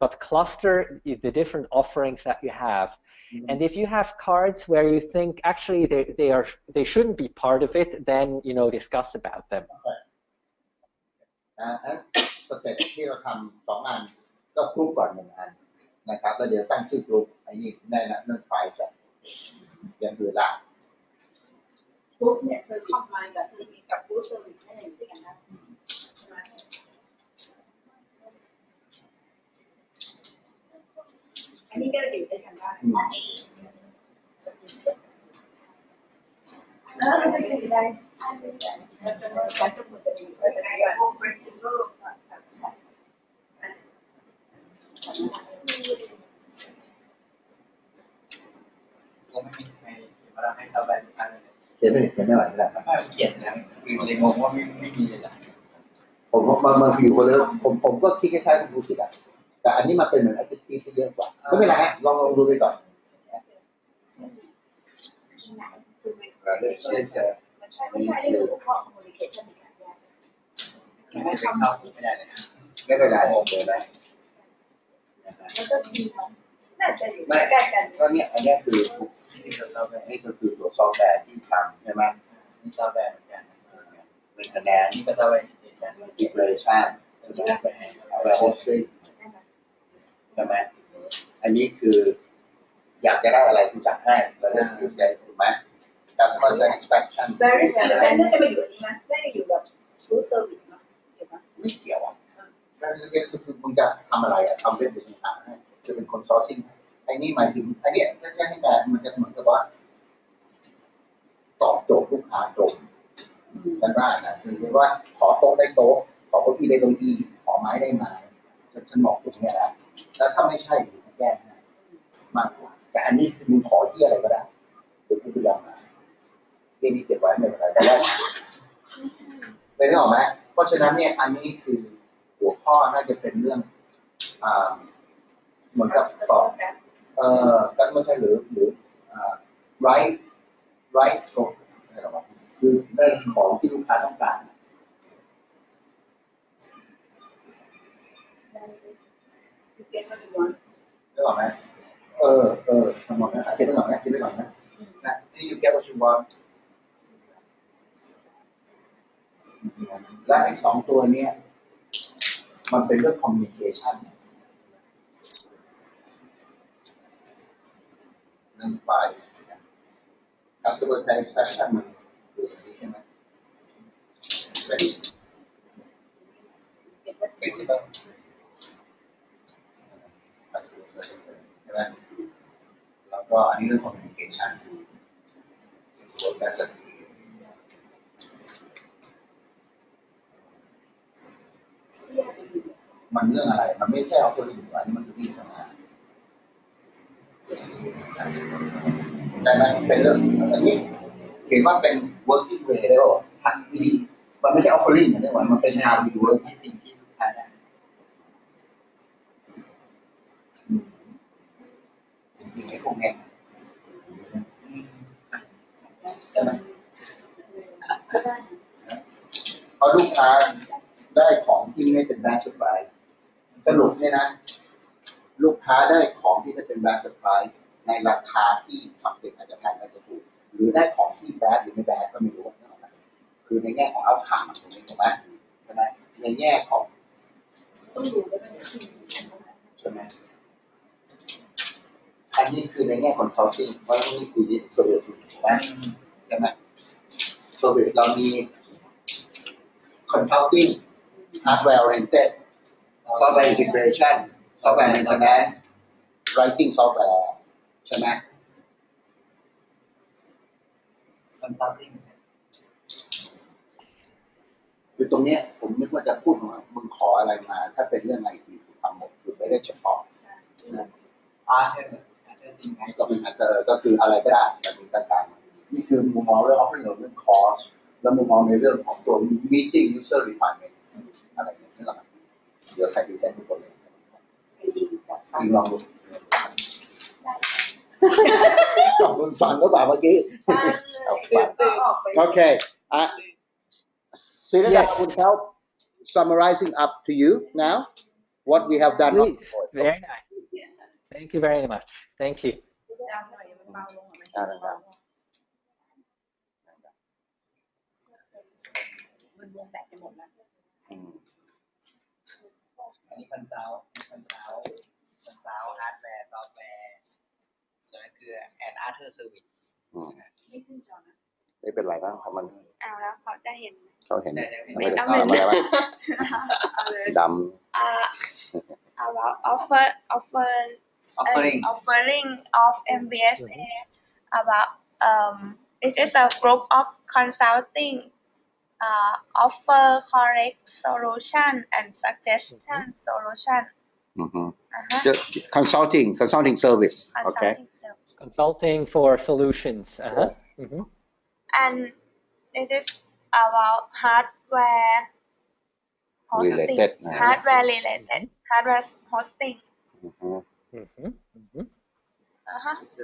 But cluster the different offerings that you have, and if you have cards where you think actually they shouldn't be part of it, then discuss about them. สเต็ปที่เราทำ2 อันก็กรุ๊ปก่อน1 อันนะครับแล้วเดี๋ยวตั้งชื่อกรุ๊ปไอ้นี่ได้นะเรื่อง price อย่างอื่นละ กรุ๊ปเนี่ยคือคอมไลน์กับฟู้ดเซอร์วิสให้อยู่ด้วยกันได้อันนี้ก็อยู่ด้วยกันได้ไม่ได้การทุกคนจะมีอะไรโอเปอเรชั่นก็ไม่มีใครมาให้ซาบานอันเลย เขียนไม่ไหวแล้ว เขียนแล้วคือเลยงงว่าไม่มีเลยนะ ผมมาอยู่คนละผมก็คิดคล้ายๆคุณครูคิดอ่ะแต่อันนี้มันเป็นเหมือน activity ที่เยอะกว่าไม่เป็นไรฮะลองดูไปก่อนเล่นเจอ ไม่ใช่นี่คือหัวข้อ communication ไม่เข้าไม่ได้เลยนะ ไม่เป็นไรเลยนะ แล้วก็ทีมน่าจะอยู่ใกล้กัน ก็เนี่ยอันนี้คือ นี่คือซาบาน นี่ก็คือตัวซอฟต์แวร์ที่ทำใช่ไหม นี่ซาบานเหมือนกัน เป็นคะแนน นี่ก็ซาบานอินเดีย declaration อะไร hosting ใช่ไหมอันนี้คืออยากจะได้อะไรคุณจัดให้แล้วก็ skill set ถูกไหม customer satisfaction very satisfaction น่าจะมาอยู่อันนี้นะไม่ได้อยู่แบบ food service เนาะเห็นไหม ไม่เกี่ยวอ่ะนั่นคือคุณจะทำอะไรอ่ะทำเป็นสินค้าให้จะเป็น consulting ไอ้นี่หมายถึงไอ้เนี่ยแค่ให้แต่มันจะเหมือนกับว่าตอบโจทย์ลูกค้าตรงกันบ้างนะคือว่าขอโต๊ะได้โต๊ะขอเก้าอี้ได้เก้าอี้ขอไม้ได้ไม้ฉันบอกตรงนี้นะแล้วถ้าไม่ใช่คุณแก้มากกว่าแต่อันนี้คือมึงขอที่อะไรก็ได้เดี๋ยวคุณไปลองนะเรื่องนี้เก็บไว้ไม่เป็นไรแต่ว่าเป็นได้หรอไหมเพราะฉะนั้นเนี่ยอันนี้คือหัวข้อน่าจะเป็นเรื่องเหมือนกับตอบก็ไม่ใช่หรือright ตรงอะไรหรอคือได้ของที่ลูกค้าต้องการได้หรอไหมทำหมดนะคิดได้หรอนะคิดได้หรอนะนี่ you get what you want และไอ้2 ตัวเนี้ยมันเป็นเรื่อง communication เรื่องไฟcustomer satisfaction มันคืออย่างนี้ใช่ไหม ready flexible ใช่ไหมแล้วก็อันนี้เรื่อง communication work as a team มันเรื่องอะไรมันไม่ใช่เอาตัวอื่นอันนี้มันคือที่ทำงานแต่มันเป็นเรื่องอันนี้เขียนว่าเป็น working way ได้ป่ะทางดีมันไม่ใช่ offering นะเนี่ยมันเป็น how we work ให้สิ่งที่ลูกค้าได้ ริงไอ้พวกเนี้ยใช่ไหมพอลูกค้าได้ของที่ไม่เป็นแบรนด์เซอร์ไพรส์สรุปเนี่ยนะลูกค้าได้ของที่ไม่เป็นแบรนด์เซอร์ไพรส์ในราคาที่สัมเป็นอาจจะแพงอาจจะถูกหรือได้ของที่แบรนด์หรือไม่แบรนด์ก็ไม่รู้นะคือในแง่ของเอาข่าวตรงนี้ถูกไหมใช่ไหมในแง่ของใช่ไหมอันนี้คือในแง่ consulting เพราะนี่คือ service ถูกไหมใช่ไหม service เรามี consulting hardware oriented software integration software maintenance writing software ใช่ไหม consulting คือตรงเนี้ยผมนึกว่าจะพูดว่ามึงขออะไรมาถ้าเป็นเรื่องไอทีกูทำหมดคือไม่ได้เฉพาะนะก็เป็นอาจจะก็คืออะไรก็ได้แบบนี้ต่างๆนี่คือมุมมองเรื่อง operating เรื่อง cost แล้วมุมมองในเรื่องของตัว meeting user requirement อะไรอย่างเงี้ยซึ่งเราเดี๋ยวใครดีไซน์ทุกคนเลยจริงลองดูลองดูฟังก็แบบเมื่อกี้โอเคSirida would help summarizing up to you now what we have done. Please. Very nice. Thank you very much. Thank you. มันวงแบตไปหมดแล้ว อันนี้คอนซัลท์ฮาร์ดแวร์ซอฟต์แวร์ส่วนนั้นคือ and other service ไม่ขึ้นจอนะ ไม่เป็นไรบ้างครับมัน เอาแล้วเขาจะเห็น เขาเห็น ไม่ต้อง มาแล้วดำ about offering of MBSA about this is a group of consulting offer correct solution and suggestion solution. Consulting service. Okay. Consulting for solutions. And it is about hardware hosting. Related. Hardware related. Hardware hosting.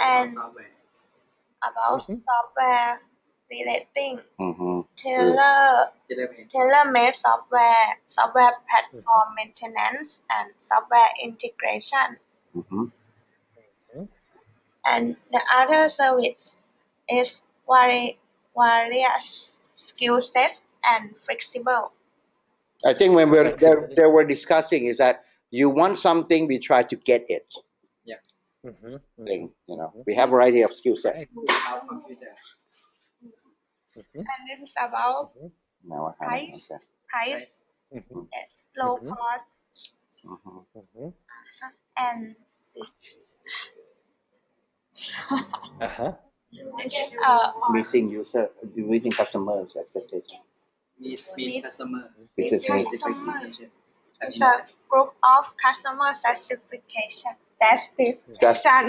And about software relating. Tailor-made software platform maintenance and software integration. And the other service is various skill sets and flexible. I think when they were discussing is that you want something, we try to get it. Yeah. Thing, we have a variety of skill sets. And this is about price. Yes, low cost. And meeting customers expectation. Meet customer. Business needs. It's a group of customer certification.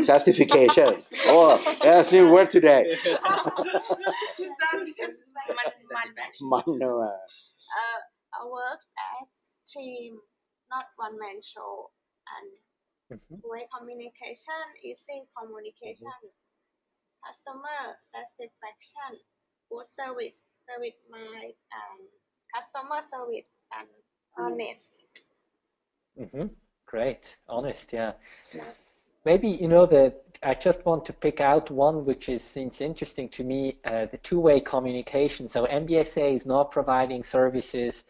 Certification. Oh, that's new word today. Works as team, not one man show. And way communication, easy communication, customer satisfaction, good service mind, and customer service, and honest. Great, honest, yeah. Maybe that I just want to pick out one which seems interesting to me, the two-way communication. So MBSA is not providing services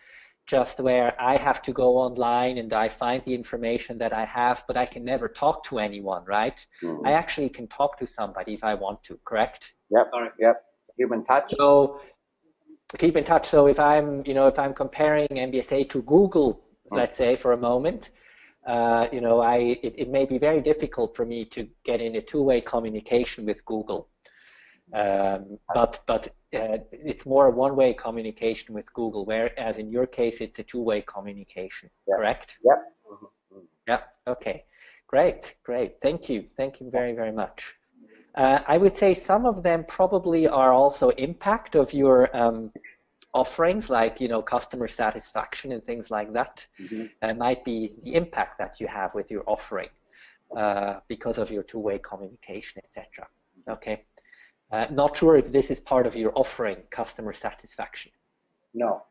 just where I have to go online and I find the information that I have, but I can never talk to anyone, right? I actually can talk to somebody if I want to, correct? Yep. Keep in touch. So keep in touch. So if I'm comparing MBSA to Google, let's say for a moment, it may be very difficult for me to get in a two-way communication with Google. But it's more a one-way communication with Google, whereas in your case it's a two-way communication, correct? Yep. Yeah. Okay. Great. Thank you very, very much. I would say some of them probably are also impact of your offerings, like customer satisfaction and things like that. Might be the impact that you have with your offering. because of your two-way communication, etc. Okay. Not sure if this is part of your offering, customer satisfaction. No.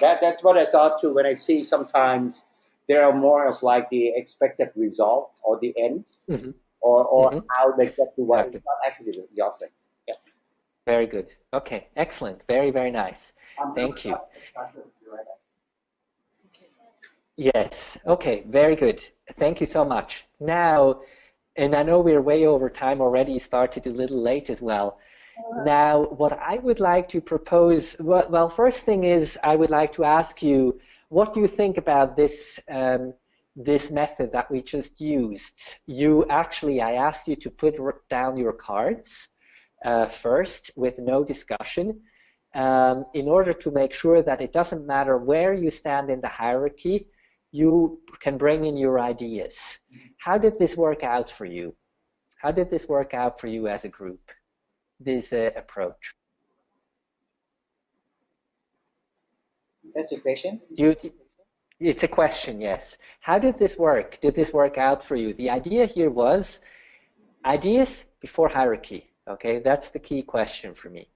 That's what I thought too. When I see sometimes there are more of like the expected result or the end, or how they get to what is not actually the offering. Yeah. Very good. Okay, excellent. Very, very nice. Thank you. Yes. Okay, very good. Thank you so much. Now, and I know we're way over time already, started a little late as well. Now, what I would like to propose, well, first thing is I would like to ask you, what do you think about this this method that we just used? I asked you to put down your cards first with no discussion in order to make sure that it doesn't matter where you stand in the hierarchy, you can bring in your ideas. How did this work out for you? How did this work out for you as a group, this approach? That's your question? It's a question, yes. How did this work? Did this work out for you? The idea here was ideas before hierarchy. Okay, that's the key question for me.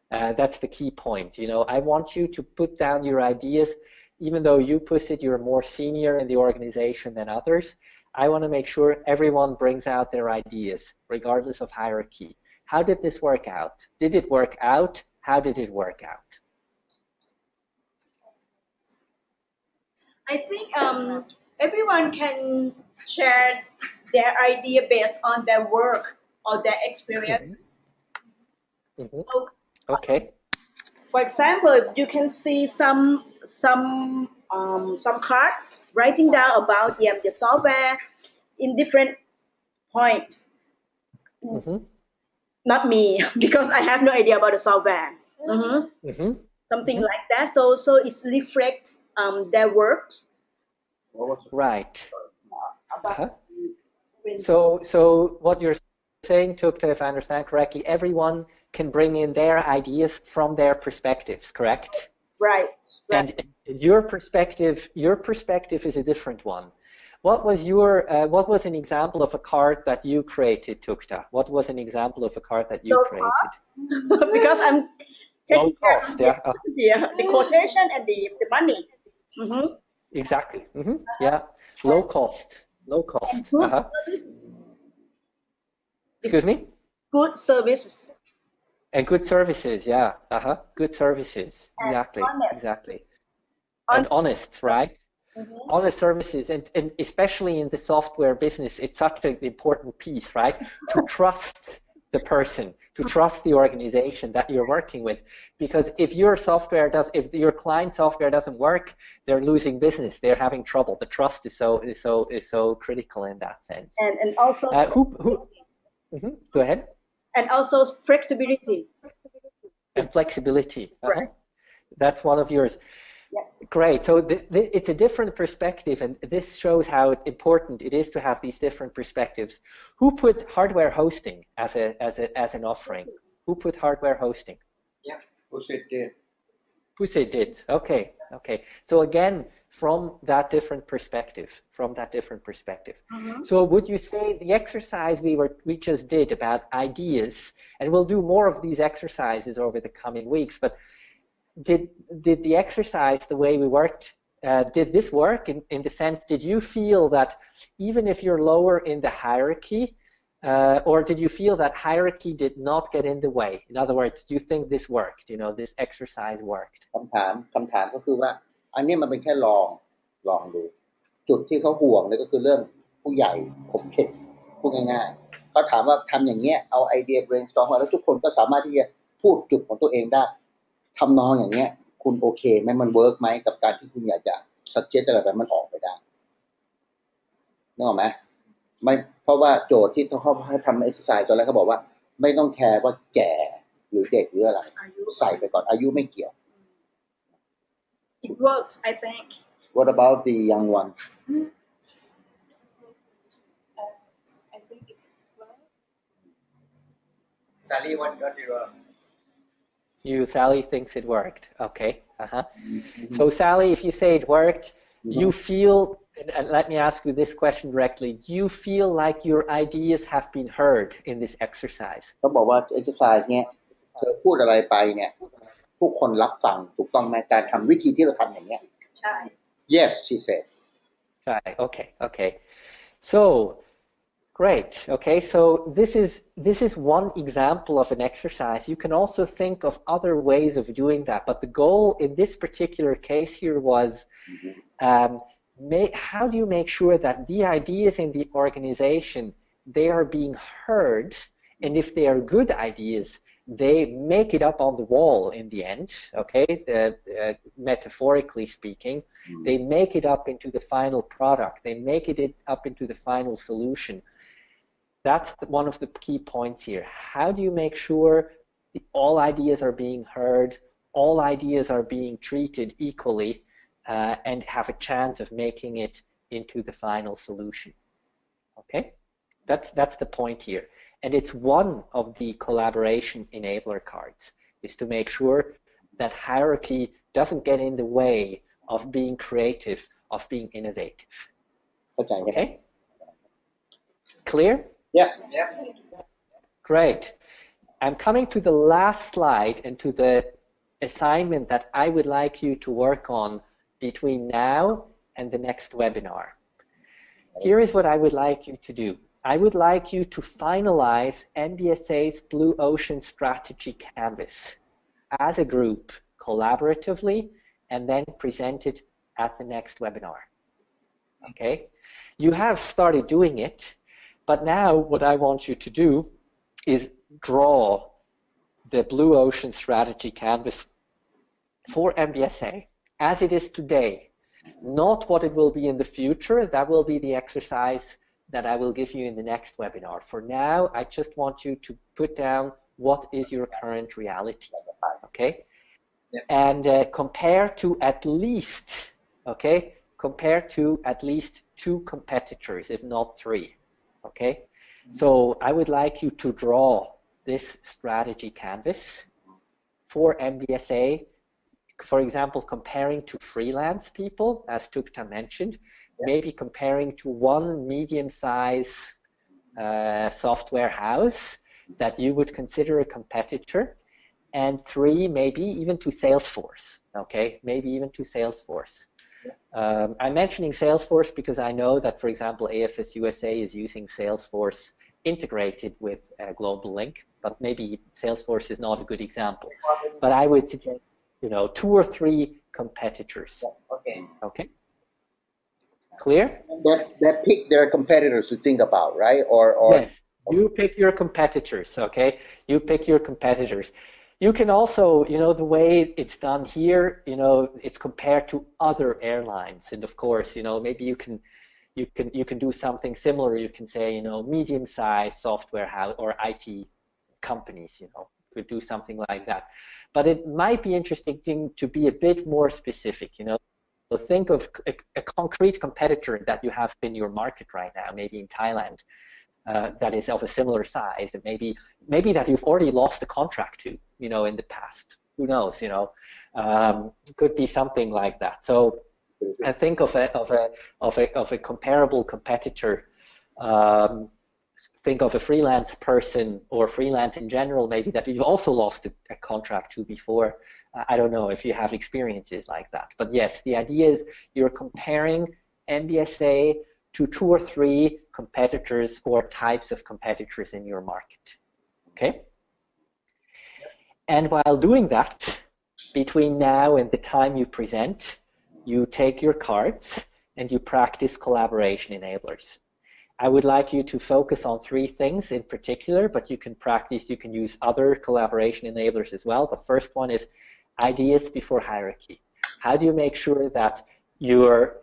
That's the key point. You know, I want you to put down your ideas, even though you put it, you're more senior in the organization than others. I want to make sure everyone brings out their ideas, regardless of hierarchy. How did this work out? Did it work out? How did it work out? I think everyone can share their idea based on their work or their experience. So, okay. For example, you can see some card writing down about the software in different points. Not me, because I have no idea about the software. Something like that. So it reflects their works. Right. So what you're saying, Tukta, if I understand correctly, everyone can bring in their ideas from their perspectives, correct? Right. And your perspective is a different one. What was an example of a card that you created, Tukta? What was an example of a card that you created? Because I'm taking low cost, the quotation and the money. Exactly. Yeah. Low cost. Excuse me? Good services. And good services, yeah. Good services. Exactly. Exactly. And honest, right? Honest services, and especially in the software business, it's such an important piece, right? To trust the person, to trust the organization that you're working with, because if your client software doesn't work, they're losing business, they're having trouble. The trust is so critical in that sense. And also go ahead. And also flexibility. And flexibility. Right. That's one of yours. Yeah. Great. So it's a different perspective, and this shows how important it is to have these different perspectives. Who put hardware hosting as an offering? Who put hardware hosting? Yeah. Pusit did. Pusit did. Okay. So again, from that different perspective. So would you say the exercise we just did about ideas, and we'll do more of these exercises over the coming weeks, but did the exercise, the way we worked, did this work in the sense, did you feel that even if you're lower in the hierarchy, or did you feel that hierarchy did not get in the way? In other words, do you think this worked? You know, this exercise worked? คำถามก็คือว่าอันนี้มันเป็นแค่ลองดูจุดที่เขาห่วงเนี่ยก็คือเรื่องผู้ใหญ่ขบเข็ดพูดง่ายๆเขาถามว่าทำอย่างเงี้ยเอาไอเดีย brainstorm มาแล้วทุกคนก็สามารถที่จะพูดจุดของตัวเองได้ทำนองอย่างเงี้ยคุณโอเคไหมมันเวิร์กไหมกับการที่คุณอยากจะ suggest อะไรแบบมันออกไปได้นึกออกไหมไม่เพราะว่าโจทย์ที่เขาให้ทำ exercise ตอนแรกเขาบอกว่าไม่ต้องแคร์ว่าแก่หรือเด็กหรืออะไรใส่ไปก่อนอายุไม่เกี่ยว It works, I think. What about the young one? I think it's work. Sally, what do you Sally thinks it worked. Okay. So Sally, if you say it worked, you feel, and let me ask you this question directly, do you feel like your ideas have been heard in this exercise? เขาบอกว่า exercise เนี้ยเธอพูดอะไรไปเนี่ยผู้คนรับฟังถูกต้องไหมการทำวิธีที่เราทำอย่างเงี้ย ใช่ Yes she said Right, okay. So, great. Okay, so this is one example of an exercise. You can also think of other ways of doing that, but the goal in this particular case here was how do you make sure that the ideas in the organization, they are being heard, and if they are good ideas, they make it up on the wall in the end, okay, metaphorically speaking. They make it up into the final product. They make it up into the final solution. That's one of the key points here. How do you make sure all ideas are being heard, all ideas are being treated equally, and have a chance of making it into the final solution? Okay, that's the point here. And it's one of the collaboration enabler cards, is to make sure that hierarchy doesn't get in the way of being creative, of being innovative. Okay? Clear? Yeah. Great. I'm coming to the last slide and to the assignment that I would like you to work on between now and the next webinar. Here is what I would like you to do. I would like you to finalize MBSA's Blue Ocean Strategy Canvas as a group, collaboratively, and then present it at the next webinar. Okay? You have started doing it, but now what I want you to do is draw the Blue Ocean Strategy Canvas for MBSA as it is today, not what it will be in the future. That will be the exercise that I will give you in the next webinar. For now, I just want you to put down what is your current reality, okay? And compare to at least, okay? Compare to at least 2 competitors, if not 3, okay? So I would like you to draw this strategy canvas for MBSA, for example, comparing to freelance people, as Tukta mentioned, maybe comparing to one medium-sized software house that you would consider a competitor, and 3, maybe even to Salesforce, okay? Maybe even to Salesforce. I'm mentioning Salesforce because I know that, for example, AFS USA is using Salesforce integrated with Global Link, but maybe Salesforce is not a good example. But I would suggest, 2 or 3 competitors. Okay. Clear? That pick their competitors to think about, right? Or yes, you pick your competitors. Okay, you pick your competitors. You can also, the way it's done here, it's compared to other airlines, and of course, maybe you can do something similar. You can say, medium-sized software house or IT companies, could do something like that. But it might be interesting to be a bit more specific, So think of a concrete competitor that you have in your market right now, maybe in Thailand, that is of a similar size, and maybe that you've already lost a contract to, in the past. Who knows? Could be something like that. So I think of a comparable competitor. Think of a freelance person or freelance in general, maybe that you've also lost a contract to before. I don't know if you have experiences like that. But yes, the idea is you're comparing MBSA to 2 or 3 competitors or types of competitors in your market. Okay? And while doing that, between now and the time you present, you take your cards and you practice collaboration enablers. I would like you to focus on 3 things in particular, but you can use other collaboration enablers as well. The first one is ideas before hierarchy. How do you make sure that your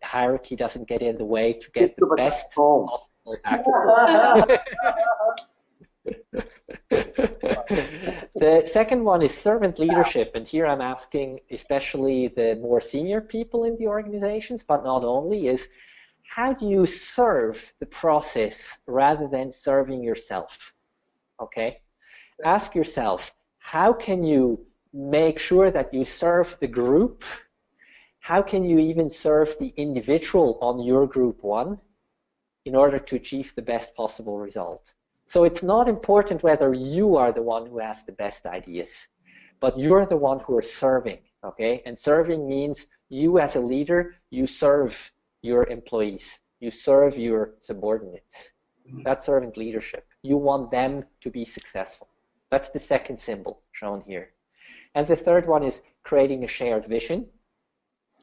hierarchy doesn't get in the way to get the best possible outcome? The second one is servant leadership, and here I'm asking especially the more senior people in the organizations, but not only, is how do you serve the process rather than serving yourself? Okay? Ask yourself, how can you make sure that you serve the group how can you even serve the individual on your group 1 in order to achieve the best possible result? So it's not important whether you are the one who has the best ideas, but you're the one who are serving, okay? And serving means you as a leader, you serve your employees, you serve your subordinates. That's servant leadership. You want them to be successful. That's the second symbol shown here. And the third one is creating a shared vision.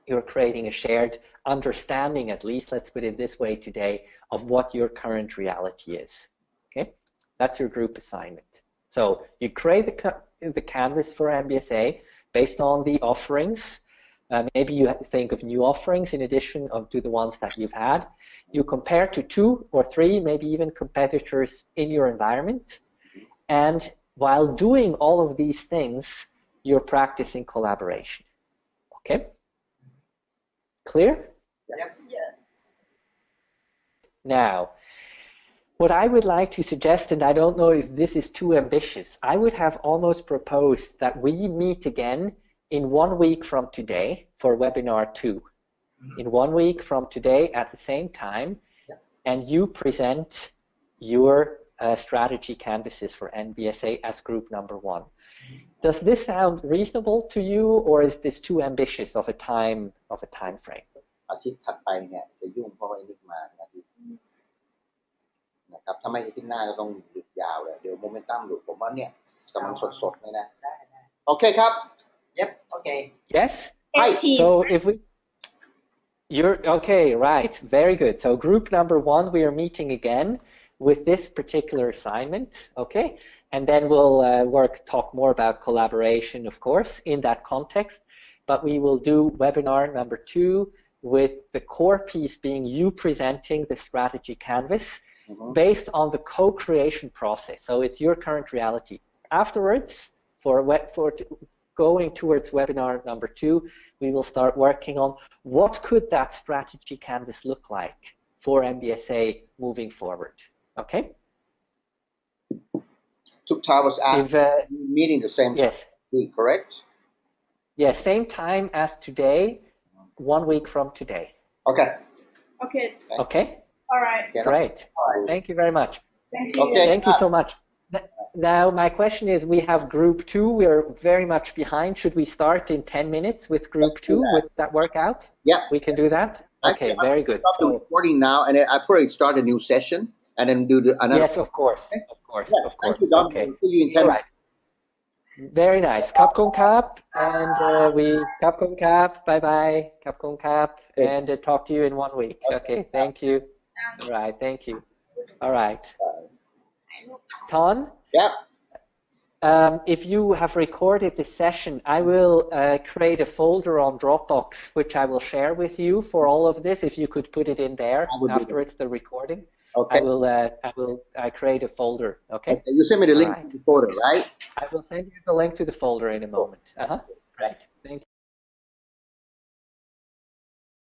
You're creating a shared understanding, at least, let's put it this way today, of what your current reality is. Okay, that's your group assignment. So you create the canvas for MBSA based on the offerings. Maybe you think of new offerings in addition to the ones that you've had. You compare to 2 or 3, maybe even competitors in your environment. And while doing all of these things, you're practicing collaboration. Okay? Clear? Yep. Now, what I would like to suggest, and I don't know if this is too ambitious, I would have almost proposed that we meet again in 1 week from today for webinar 2. In 1 week from today at the same time, and you present your strategy canvases for NBSA as group number 1. Does this sound reasonable to you, or is this too ambitious of a time frame? อาทิตย์ถัดไปเนี่ยจะยุ่งเพราะว่าไอ้นิกมาอาทิตย์นะครับถ้าไม่อาทิตย์หน้าก็ต้องหยุดยาวเลยเดี๋ยวโมเมนตัมหลุดผมว่าเนี่ยกำลังสดๆเลยนะโอเคครับ Yep. Okay. Yes. Hi. So if you're okay, right? Very good. So group number 1, we are meeting again with this particular assignment. Okay, and then we'll talk more about collaboration, of course, in that context. But we will do webinar number 2 with the core piece being you presenting the strategy canvas based on the co-creation process. So it's your current reality. Afterwards, for going towards webinar number 2, we will start working on what could that strategy canvas look like for MBSA moving forward. Okay? Tukta was asked meeting the same yes. week, correct? Yes, same time as today, 1 week from today. Okay. Okay. Okay? All right. Great. Thank you very much. Thank you. Okay. Thank you so much. Now, my question is, we have group 2. We're very much behind. Should we start in 10 minutes with group 2? Would that work out? Yeah. We can do that? Okay, very good. Stop the recording now, and then I probably start a new session, and then do another. Yes, of course. Of course. Yeah, of course. Thank you, Dom. Okay. See you in 10 All minutes. right. Very nice. Kapkong Kap, and Kapkong Kap, bye-bye, Kapkong Kap, and talk to you in 1 week. Okay, thank you. All right, thank you. All right. Ton? Yeah. If you have recorded this session, I will create a folder on Dropbox, which I will share with you for all of this. If you could put it in there after it's the recording, Okay. I will create a folder. Okay. You send me the link to the folder, right? I will send you the link to the folder in a moment. Right.